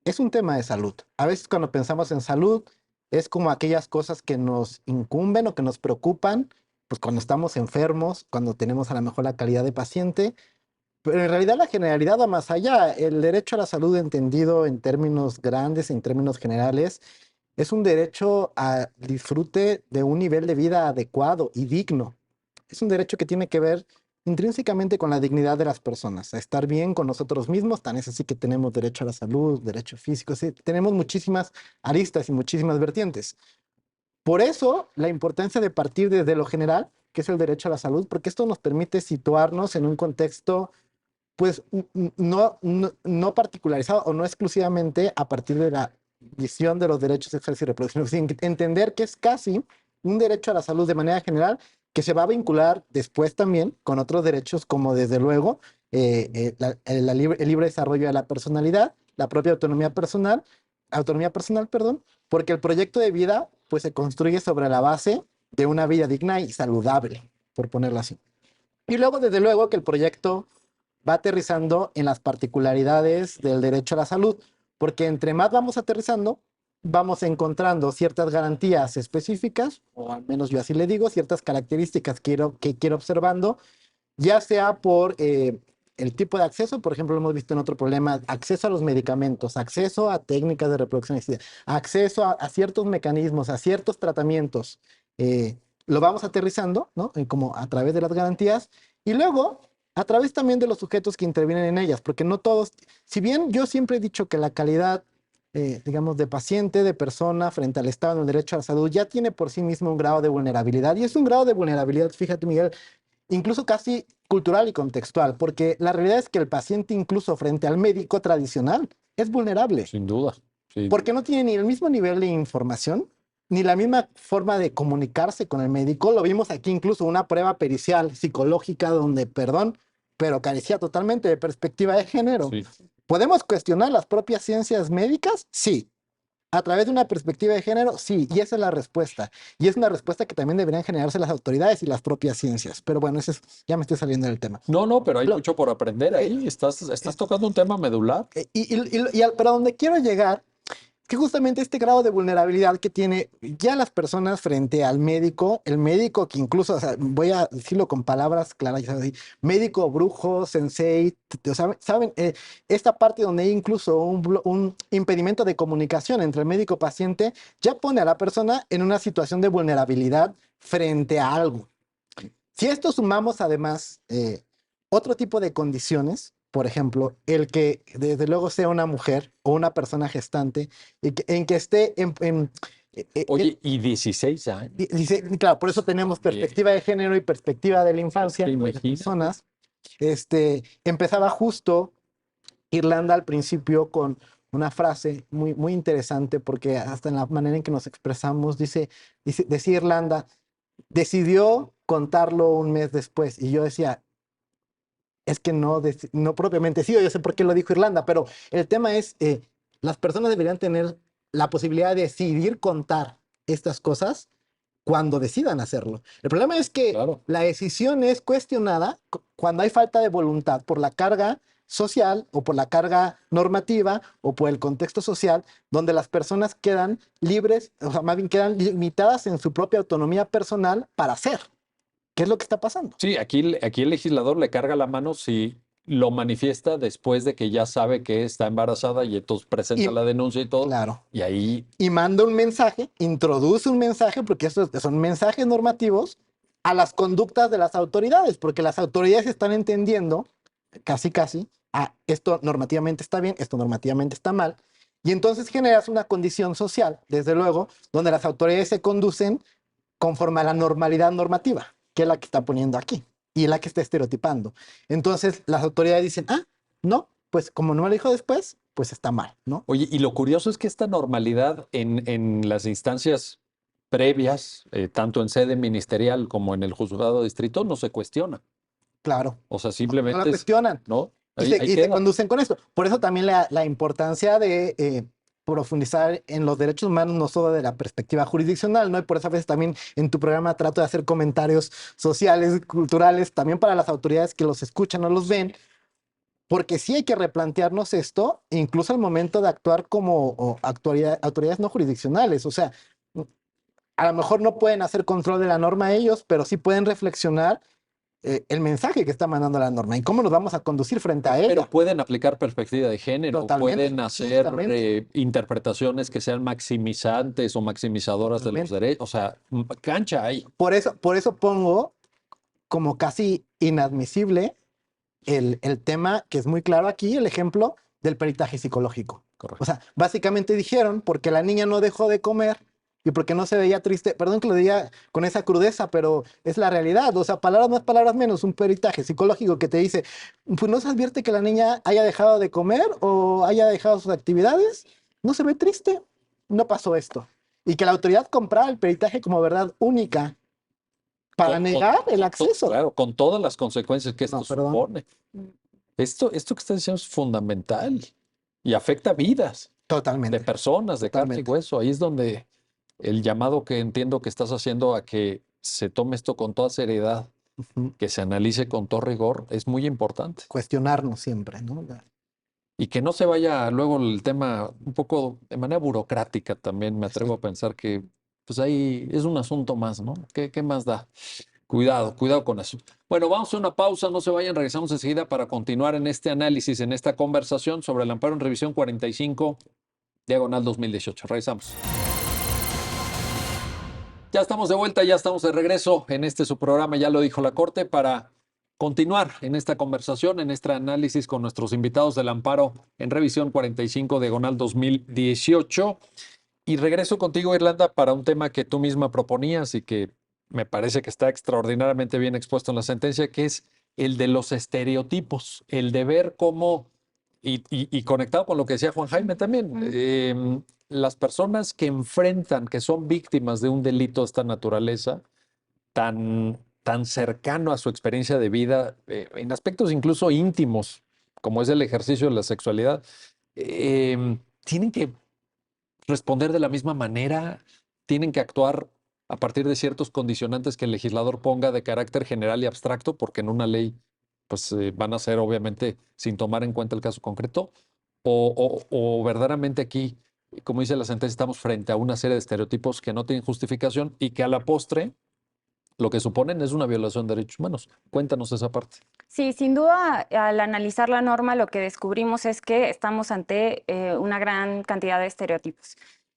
es un tema de salud. A veces cuando pensamos en salud, es como aquellas cosas que nos incumben o que nos preocupan, pues cuando estamos enfermos, cuando tenemos a lo mejor la calidad de paciente, pero en realidad la generalidad va más allá. El derecho a la salud entendido en términos grandes, en términos generales, es un derecho a disfrute de un nivel de vida adecuado y digno. Es un derecho que tiene que ver intrínsecamente con la dignidad de las personas, a estar bien con nosotros mismos. Tan es así que tenemos derecho a la salud, derecho físico, sí, tenemos muchísimas aristas y muchísimas vertientes. Por eso, la importancia de partir desde lo general, que es el derecho a la salud, porque esto nos permite situarnos en un contexto pues no particularizado o no exclusivamente a partir de la visión de los derechos sexuales y reproductivos, sino entender que es casi un derecho a la salud de manera general que se va a vincular después también con otros derechos como desde luego el libre desarrollo de la personalidad, la propia autonomía personal, perdón, porque el proyecto de vida pues se construye sobre la base de una vida digna y saludable, por ponerlo así. Y luego, desde luego, que el proyecto va aterrizando en las particularidades del derecho a la salud, porque entre más vamos aterrizando, vamos encontrando ciertas garantías específicas, o al menos yo así le digo, ciertas características que quiero observando, ya sea por el tipo de acceso, por ejemplo, lo hemos visto en otro problema, acceso a los medicamentos, acceso a técnicas de reproducción asistida, acceso a ciertos mecanismos, a ciertos tratamientos. Lo vamos aterrizando, ¿no? Como a través de las garantías y luego a través también de los sujetos que intervienen en ellas, porque no todos, si bien yo siempre he dicho que la calidad, digamos, de paciente, de persona frente al Estado en el derecho a la salud ya tiene por sí mismo un grado de vulnerabilidad, y es un grado de vulnerabilidad, fíjate, Miguel, incluso casi cultural y contextual, porque la realidad es que el paciente incluso frente al médico tradicional es vulnerable, Sin duda. Sí. porque no tiene ni el mismo nivel de información, ni la misma forma de comunicarse con el médico. Lo vimos aquí incluso una prueba pericial psicológica donde, perdón, pero carecía totalmente de perspectiva de género. Sí. ¿Podemos cuestionar las propias ciencias médicas? Sí. A través de una perspectiva de género, sí, y esa es la respuesta. Y es una respuesta que también deberían generarse las autoridades y las propias ciencias. Pero bueno, ya me estoy saliendo del tema. No, pero hay Lo- mucho por aprender ahí. Estás tocando un tema medular. pero a donde quiero llegar que justamente este grado de vulnerabilidad que tiene ya las personas frente al médico, el médico que incluso, o sea, voy a decirlo con palabras claras, así, médico, brujo, sensei, ¿saben? Esta parte donde hay incluso un impedimento de comunicación entre el médico y paciente, ya pone a la persona en una situación de vulnerabilidad frente a algo. Si esto sumamos además otro tipo de condiciones, por ejemplo, el que desde luego sea una mujer o una persona gestante, en que esté Oye, y 16 años. dice, claro, por eso tenemos perspectiva de género y perspectiva de la infancia ¿Te de las imaginas? personas. Empezaba justo Irlanda al principio con una frase muy, muy interesante, porque hasta en la manera en que nos expresamos, decía Irlanda, decidió contarlo un mes después. Y yo decía, es que no propiamente sí, yo sé por qué lo dijo Irlanda, pero el tema es, las personas deberían tener la posibilidad de decidir contar estas cosas cuando decidan hacerlo. El problema es que Claro. la decisión es cuestionada cuando hay falta de voluntad por la carga social o por la carga normativa o por el contexto social, donde las personas quedan libres, o sea, más bien quedan limitadas en su propia autonomía personal para hacer. ¿Qué es lo que está pasando? Sí, aquí el legislador le carga la mano si lo manifiesta después de que ya sabe que está embarazada y entonces presenta Y la denuncia y todo. claro. Y ahí, Y manda un mensaje, introduce un mensaje, porque estos son mensajes normativos a las conductas de las autoridades, porque las autoridades están entendiendo, casi casi, esto normativamente está bien, esto normativamente está mal, y entonces generas una condición social, desde luego, donde las autoridades se conducen conforme a la normalidad normativa, que es la que está poniendo aquí, y es la que está estereotipando. Entonces las autoridades dicen, no, pues como no me lo dijo después, pues está mal, ¿no? oye, y lo curioso es que esta normalidad en las instancias previas, tanto en sede ministerial como en el juzgado de distrito, no se cuestiona. Claro. O sea, No la simplemente es, cuestionan. ¿no? Y Ahí se queda. conducen con esto. Por eso también la importancia de profundizar en los derechos humanos, no solo de la perspectiva jurisdiccional, ¿no? Y por eso a veces también en tu programa trato de hacer comentarios sociales, culturales, también para las autoridades que los escuchan o los ven, porque sí hay que replantearnos esto, incluso al momento de actuar como autoridades no jurisdiccionales. O sea, a lo mejor no pueden hacer control de la norma ellos, pero sí pueden reflexionar el mensaje que está mandando la norma y cómo nos vamos a conducir frente a Pero ella. pueden aplicar perspectiva de género, Totalmente, pueden hacer justamente, interpretaciones que sean maximizantes o maximizadoras de los totalmente. derechos. O sea, cancha hay. Por eso pongo como casi inadmisible el tema que es muy claro aquí, el ejemplo del peritaje psicológico. O Correcto. sea, básicamente dijeron porque la niña no dejó de comer y porque no se veía triste, perdón que lo diga con esa crudeza, pero es la realidad. O sea, palabras más, palabras menos, un peritaje psicológico que te dice, pues no se advierte que la niña haya dejado de comer o haya dejado sus actividades, no se ve triste, no pasó esto. Y que la autoridad comprara el peritaje como verdad única para negar el acceso. Claro, con todas las consecuencias que esto No, perdón. supone. Esto que está diciendo es fundamental y afecta vidas de Totalmente, personas, de carne y totalmente. hueso. Ahí es donde el llamado que entiendo que estás haciendo a que se tome esto con toda seriedad, Ujú. que se analice con todo rigor, es muy importante. Cuestionarnos siempre, ¿no? Y que no se vaya luego el tema un poco de manera burocrática también. Me atrevo a pensar que pues ahí es un asunto más, ¿no? ¿Qué más da? Cuidado, cuidado con eso. Bueno, vamos a una pausa, no se vayan, regresamos enseguida para continuar en este análisis, en esta conversación sobre el amparo en revisión 45, diagonal 2018. Regresamos. Ya estamos de vuelta, ya estamos de regreso en este su programa, ya lo dijo la Corte, para continuar en esta conversación, en este análisis con nuestros invitados del amparo en revisión 45, diagonal 2018. Y regreso contigo, Irlanda, para un tema que tú misma proponías y que me parece que está extraordinariamente bien expuesto en la sentencia, que es el de los estereotipos, el de ver cómo, y conectado con lo que decía Juan Jaime también, las personas que enfrentan, que son víctimas de un delito de esta naturaleza, tan cercano a su experiencia de vida, en aspectos incluso íntimos, como es el ejercicio de la sexualidad, tienen que responder de la misma manera, tienen que actuar a partir de ciertos condicionantes que el legislador ponga de carácter general y abstracto, porque en una ley pues van a ser obviamente sin tomar en cuenta el caso concreto, o verdaderamente aquí, como dice la sentencia, estamos frente a una serie de estereotipos que no tienen justificación y que a la postre lo que suponen es una violación de derechos humanos. Cuéntanos esa parte. Sí, sin duda, al analizar la norma, lo que descubrimos es que estamos ante una gran cantidad de estereotipos.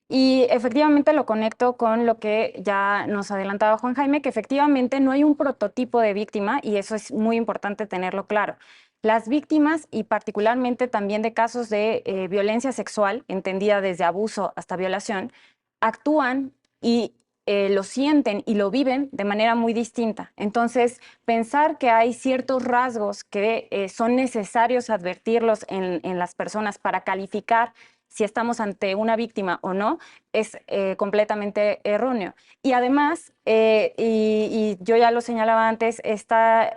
Y efectivamente lo conecto con lo que ya nos adelantaba Juan Jaime, que efectivamente no hay un prototipo de víctima y eso es muy importante tenerlo claro. Las víctimas y particularmente también de casos de violencia sexual, entendida desde abuso hasta violación, actúan y lo sienten y lo viven de manera muy distinta. Entonces, pensar que hay ciertos rasgos que son necesarios advertirlos en las personas para calificar si estamos ante una víctima o no, es completamente erróneo. Y además, y yo ya lo señalaba antes, esta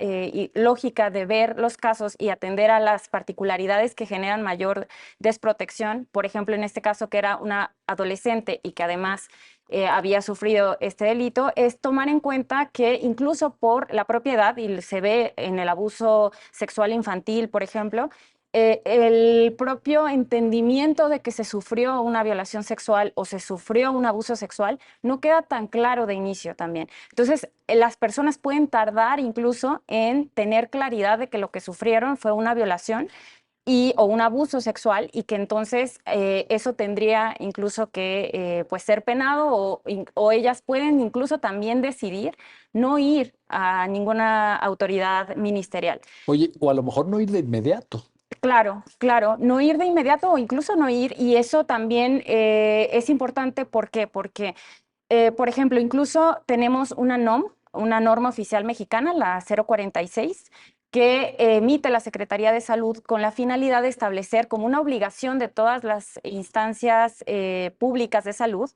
lógica de ver los casos y atender a las particularidades que generan mayor desprotección, por ejemplo, en este caso que era una adolescente y que además había sufrido este delito, es tomar en cuenta que incluso por la propia edad, y se ve en el abuso sexual infantil, por ejemplo, el propio entendimiento de que se sufrió una violación sexual o se sufrió un abuso sexual no queda tan claro de inicio también. Entonces, las personas pueden tardar incluso en tener claridad de que lo que sufrieron fue una violación o un abuso sexual y que entonces eso tendría incluso que pues ser penado o ellas pueden incluso también decidir no ir a ninguna autoridad ministerial. Oye, o a lo mejor no ir de inmediato. Claro, claro, no ir de inmediato o incluso no ir, y eso también es importante. ¿Por qué? Porque, por ejemplo, incluso tenemos una norma oficial mexicana, la 046, que emite la Secretaría de Salud con la finalidad de establecer como una obligación de todas las instancias públicas de salud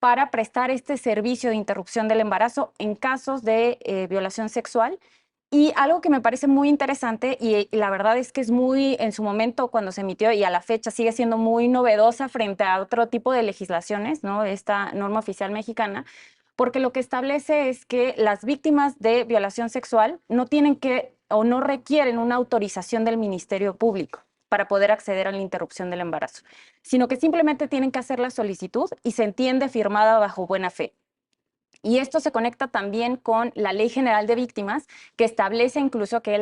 para prestar este servicio de interrupción del embarazo en casos de violación sexual. Y algo que me parece muy interesante, y la verdad es que es muy, en su momento cuando se emitió y a la fecha sigue siendo muy novedosa frente a otro tipo de legislaciones, ¿no? Esta norma oficial mexicana, porque lo que establece es que las víctimas de violación sexual no tienen que o no requieren una autorización del Ministerio Público para poder acceder a la interrupción del embarazo, sino que simplemente tienen que hacer la solicitud y se entiende firmada bajo buena fe. Y esto se conecta también con la Ley General de Víctimas, que establece incluso que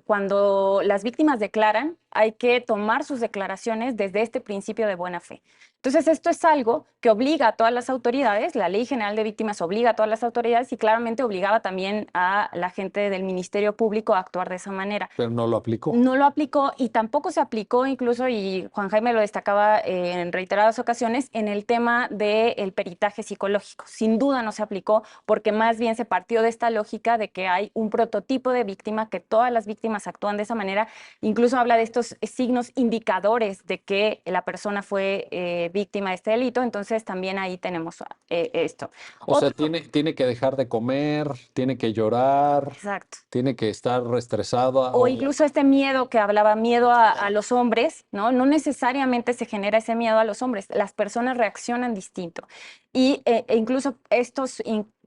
cuando las víctimas declaran, hay que tomar sus declaraciones desde este principio de buena fe. Entonces, esto es algo que obliga a todas las autoridades, la Ley General de Víctimas obliga a todas las autoridades y claramente obligaba también a la gente del Ministerio Público a actuar de esa manera. Pero no lo aplicó. No lo aplicó y tampoco se aplicó incluso, y Juan Jaime lo destacaba en reiteradas ocasiones, en el tema del peritaje psicológico. Sin duda no se aplicó porque más bien se partió de esta lógica de que hay un prototipo de víctima, que todas las víctimas actúan de esa manera. Incluso habla de estos signos indicadores de que la persona fue víctima de este delito. Entonces también ahí tenemos esto. O sea, Otro- tiene que dejar de comer, tiene que llorar, Exacto. tiene que estar estresada. O incluso este miedo que hablaba, miedo a los hombres, ¿no? No necesariamente se genera ese miedo a los hombres, las personas reaccionan distinto. E incluso estos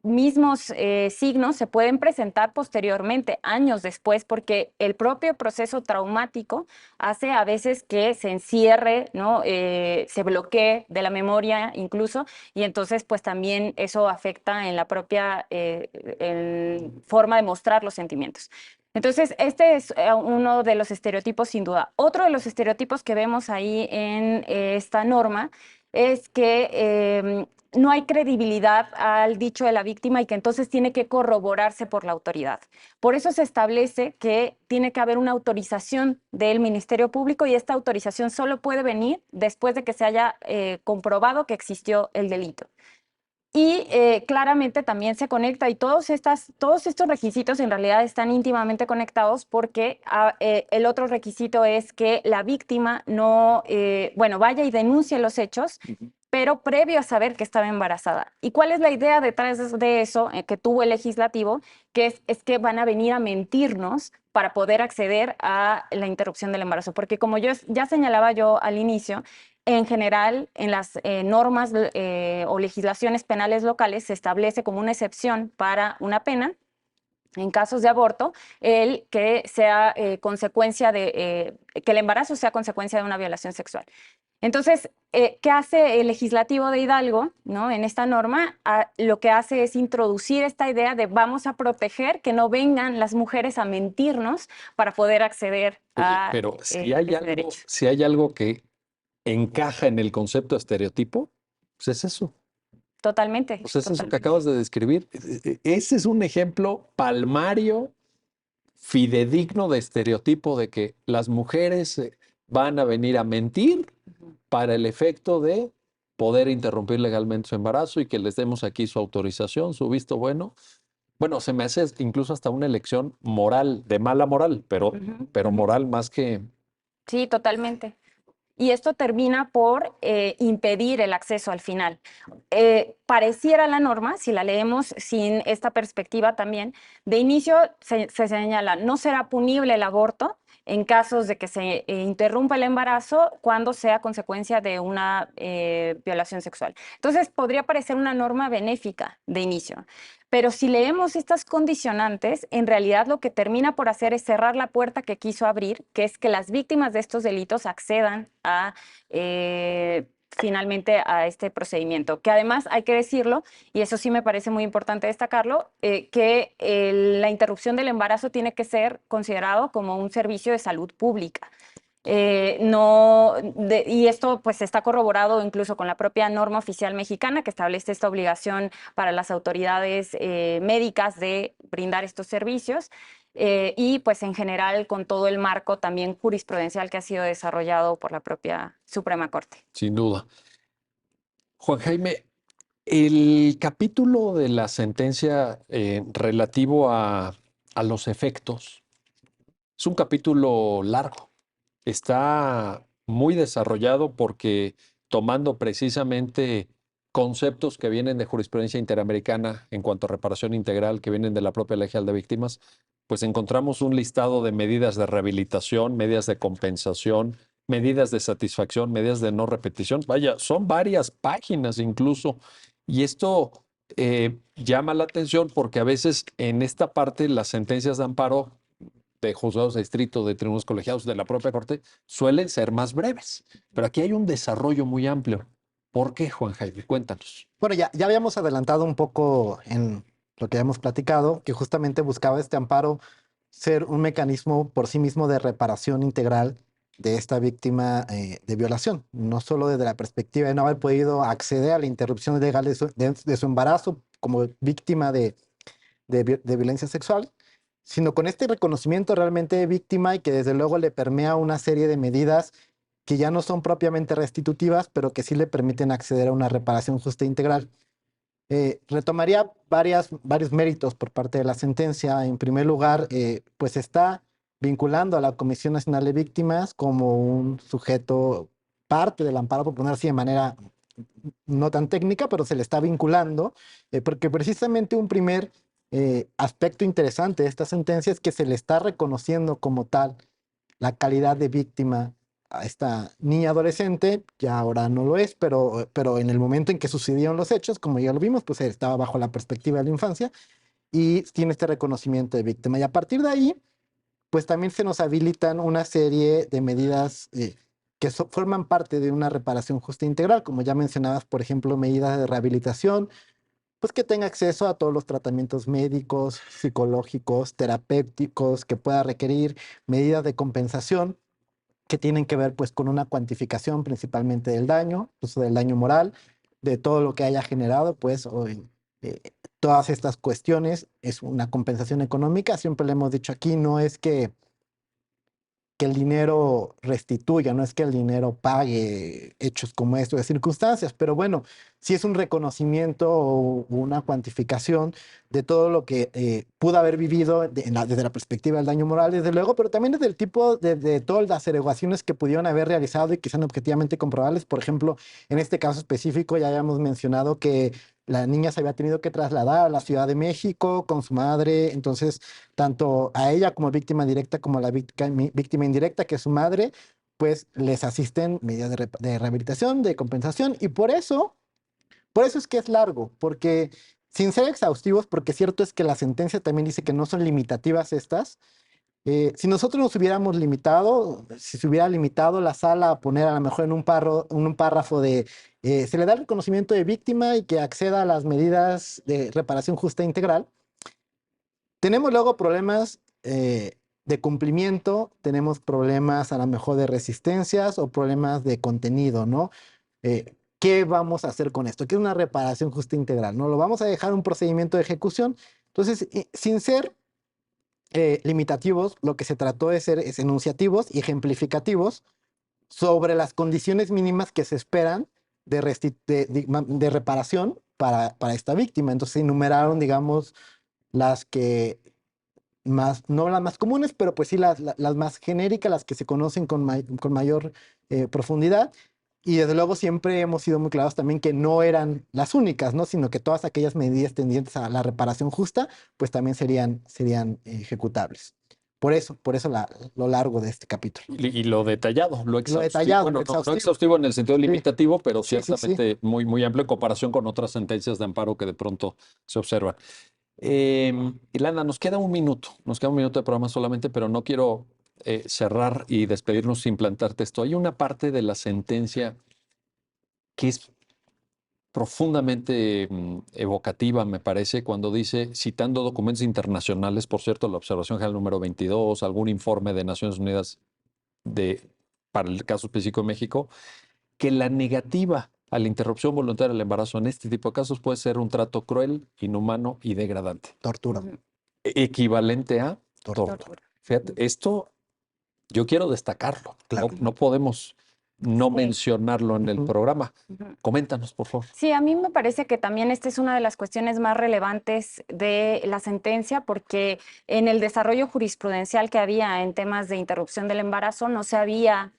mismos signos se pueden presentar posteriormente, años después, porque el propio proceso traumático hace a veces que se encierre, ¿no? Se bloquee de la memoria incluso, y entonces pues también eso afecta en la propia forma de mostrar los sentimientos. Entonces, este es uno de los estereotipos, sin duda. Otro de los estereotipos que vemos ahí en esta norma es que no hay credibilidad al dicho de la víctima y que entonces tiene que corroborarse por la autoridad. Por eso se establece que tiene que haber una autorización del Ministerio Público y esta autorización solo puede venir después de que se haya comprobado que existió el delito. Y claramente también se conecta y todos estos requisitos en realidad están íntimamente conectados porque el otro requisito es que la víctima no, bueno, vaya y denuncie los hechos, pero previo a saber que estaba embarazada. ¿Y cuál es la idea detrás de eso que tuvo el legislativo? Que es que van a venir a mentirnos para poder acceder a la interrupción del embarazo. Porque como ya señalaba yo al inicio, en general, en las normas o legislaciones penales locales se establece como una excepción para una pena en casos de aborto, el que sea consecuencia que el embarazo sea consecuencia de una violación sexual. Entonces, ¿qué hace el legislativo de Hidalgo, ¿no? En esta norma? Lo que hace es introducir esta idea de vamos a proteger que no vengan las mujeres a mentirnos para poder acceder Oye, a pero ese derecho. si hay algo que encaja en el concepto de estereotipo, pues es eso. Totalmente. Pues es eso que Totalmente. acabas de describir. Ese es un ejemplo palmario, fidedigno de estereotipo de que las mujeres van a venir a mentir para el efecto de poder interrumpir legalmente su embarazo y que les demos aquí su autorización, su visto bueno. Bueno, se me hace incluso hasta una elección moral, de mala moral, Ujú, pero ujú. moral más que... Sí, totalmente. Y esto termina por impedir el acceso al final. Pareciera la norma, si la leemos sin esta perspectiva también, de inicio se señala, no será punible el aborto en casos de que se interrumpa el embarazo cuando sea consecuencia de una violación sexual. Entonces, podría parecer una norma benéfica de inicio. Pero si leemos estas condicionantes, en realidad lo que termina por hacer es cerrar la puerta que quiso abrir, que es que las víctimas de estos delitos accedan a finalmente a este procedimiento. Que además hay que decirlo, y eso sí me parece muy importante destacarlo, que la interrupción del embarazo tiene que ser considerado como un servicio de salud pública. Y esto pues está corroborado incluso con la propia norma oficial mexicana que establece esta obligación para las autoridades médicas de brindar estos servicios y pues en general con todo el marco también jurisprudencial que ha sido desarrollado por la propia Suprema Corte. Sin duda. Juan Jaime, el capítulo de la sentencia relativo a los efectos es un capítulo largo. Está muy desarrollado porque tomando precisamente conceptos que vienen de jurisprudencia interamericana en cuanto a reparación integral, que vienen de la propia Ley General de Víctimas, pues encontramos un listado de medidas de rehabilitación, medidas de compensación, medidas de satisfacción, medidas de no repetición. Vaya, son varias páginas incluso. Y esto llama la atención porque a veces en esta parte las sentencias de amparo de juzgados de distrito, de tribunales colegiados, de la propia corte, suelen ser más breves. Pero aquí hay un desarrollo muy amplio. ¿Por qué, Juan Jaime? Cuéntanos. Bueno, ya habíamos adelantado un poco en lo que habíamos platicado, que justamente buscaba este amparo ser un mecanismo por sí mismo de reparación integral de esta víctima de violación, no solo desde la perspectiva de no haber podido acceder a la interrupción legal de su embarazo como víctima de violencia sexual, sino con este reconocimiento realmente de víctima y que desde luego le permea una serie de medidas que ya no son propiamente restitutivas, pero que sí le permiten acceder a una reparación justa e integral. Retomaría varios méritos por parte de la sentencia. En primer lugar, pues está vinculando a la Comisión Nacional de Víctimas como un sujeto parte del amparo, por poner así de manera no tan técnica, pero se le está vinculando, porque precisamente un primer aspecto interesante de esta sentencia es que se le está reconociendo como tal la calidad de víctima a esta niña adolescente, ya ahora no lo es, pero en el momento en que sucedieron los hechos, como ya lo vimos, pues estaba bajo la perspectiva de la infancia y tiene este reconocimiento de víctima. Y a partir de ahí, pues también se nos habilitan una serie de medidas que forman parte de una reparación justa e integral, como ya mencionabas, por ejemplo, medidas de rehabilitación, pues que tenga acceso a todos los tratamientos médicos, psicológicos, terapéuticos que pueda requerir, medidas de compensación que tienen que ver pues con una cuantificación principalmente del daño, incluso del daño moral, de todo lo que haya generado, pues eh, todas estas cuestiones es una compensación económica. Siempre le hemos dicho aquí, no es que el dinero restituya, no es que el dinero pague hechos como estos de circunstancias, pero bueno, sí es un reconocimiento o una cuantificación de todo lo que pudo haber vivido desde la perspectiva del daño moral, desde luego, pero también desde el tipo de todas las averiguaciones que pudieron haber realizado y que sean objetivamente comprobables. Por ejemplo, en este caso específico ya habíamos mencionado que la niña se había tenido que trasladar a la Ciudad de México con su madre, entonces tanto a ella como víctima directa como a la víctima indirecta, que es su madre, pues les asisten medidas de rehabilitación, de compensación, y por eso es que es largo, porque sin ser exhaustivos, porque cierto es que la sentencia también dice que no son limitativas estas. Si nosotros nos hubiéramos limitado, si se hubiera limitado la sala a poner a lo mejor en un párrafo de se le da el reconocimiento de víctima y que acceda a las medidas de reparación justa e integral, tenemos luego problemas de cumplimiento, tenemos problemas a lo mejor de resistencias o problemas de contenido, ¿no? ¿Qué vamos a hacer con esto? ¿Qué es una reparación justa integral? ¿No? ¿Lo vamos a dejar un procedimiento de ejecución? Entonces, sin ser limitativos, lo que se trató de ser es enunciativos y ejemplificativos sobre las condiciones mínimas que se esperan de reparación para esta víctima. Entonces, se enumeraron, digamos, las que más, no las más comunes, pero pues sí las más genéricas, las que se conocen con mayor profundidad. Y desde luego siempre hemos sido muy claros también que no eran las únicas, ¿no? Sino que todas aquellas medidas tendientes a la reparación justa, pues también serían ejecutables. Por eso lo largo de este capítulo. Y lo detallado, lo Lo exhaustivo. detallado, Bueno, lo no exhaustivo. exhaustivo en el sentido Sí, limitativo, pero sí, sí, sí. ciertamente muy, muy amplio en comparación con otras sentencias de amparo que de pronto se observan. Ilana, nos queda un minuto de programa solamente, pero no quiero cerrar y despedirnos sin plantarte esto. Hay una parte de la sentencia que es profundamente evocativa, me parece, cuando dice, citando documentos internacionales, por cierto, la observación general número 22, algún informe de Naciones Unidas para el caso específico de México, que la negativa a la interrupción voluntaria del embarazo en este tipo de casos puede ser un trato cruel, inhumano y degradante, Tortura. equivalente a Tortura. tortura. Fíjate, esto yo quiero destacarlo. Claro. No podemos no Sí. mencionarlo en el Ujú. programa. Ujú. Coméntanos, por favor. Sí, a mí me parece que también esta es una de las cuestiones más relevantes de la sentencia, porque en el desarrollo jurisprudencial que había en temas de interrupción del embarazo no se había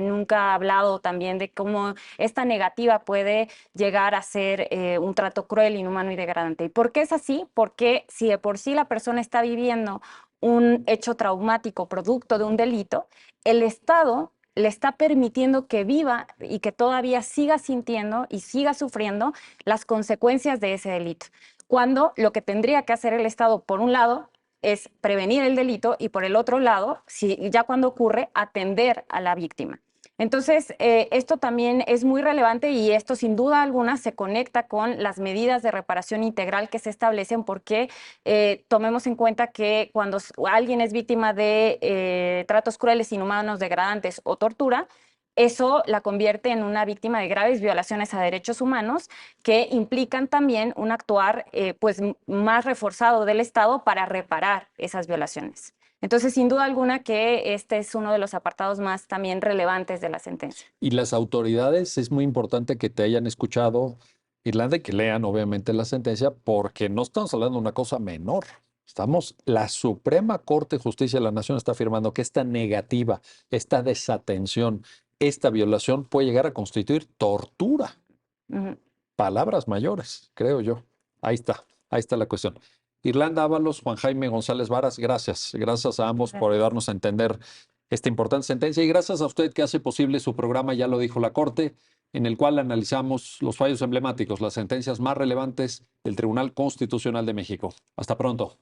nunca hablado también de cómo esta negativa puede llegar a ser un trato cruel, inhumano y degradante. ¿Y por qué es así? Porque si de por sí la persona está viviendo un hecho traumático producto de un delito, el Estado le está permitiendo que viva y que todavía siga sintiendo y siga sufriendo las consecuencias de ese delito. Cuando lo que tendría que hacer el Estado, por un lado, es prevenir el delito y por el otro lado, si ya cuando ocurre, atender a la víctima. Entonces, esto también es muy relevante y esto sin duda alguna se conecta con las medidas de reparación integral que se establecen porque tomemos en cuenta que cuando alguien es víctima de tratos crueles, inhumanos, degradantes o tortura, eso la convierte en una víctima de graves violaciones a derechos humanos que implican también un actuar pues, más reforzado del Estado para reparar esas violaciones. Entonces, sin duda alguna que este es uno de los apartados más también relevantes de la sentencia. Y las autoridades, es muy importante que te hayan escuchado, Irlanda, y que lean obviamente la sentencia, porque no estamos hablando de una cosa menor. La Suprema Corte de Justicia de la Nación está afirmando que esta negativa, esta desatención, esta violación puede llegar a constituir tortura. Ujú. Palabras mayores, creo yo. Ahí está la cuestión. Irlanda Ábalos, Juan Jaime González Varas, gracias. Gracias a ambos por ayudarnos a entender esta importante sentencia y gracias a usted que hace posible su programa, ya lo dijo la Corte, en el cual analizamos los fallos emblemáticos, las sentencias más relevantes del Tribunal Constitucional de México. Hasta pronto.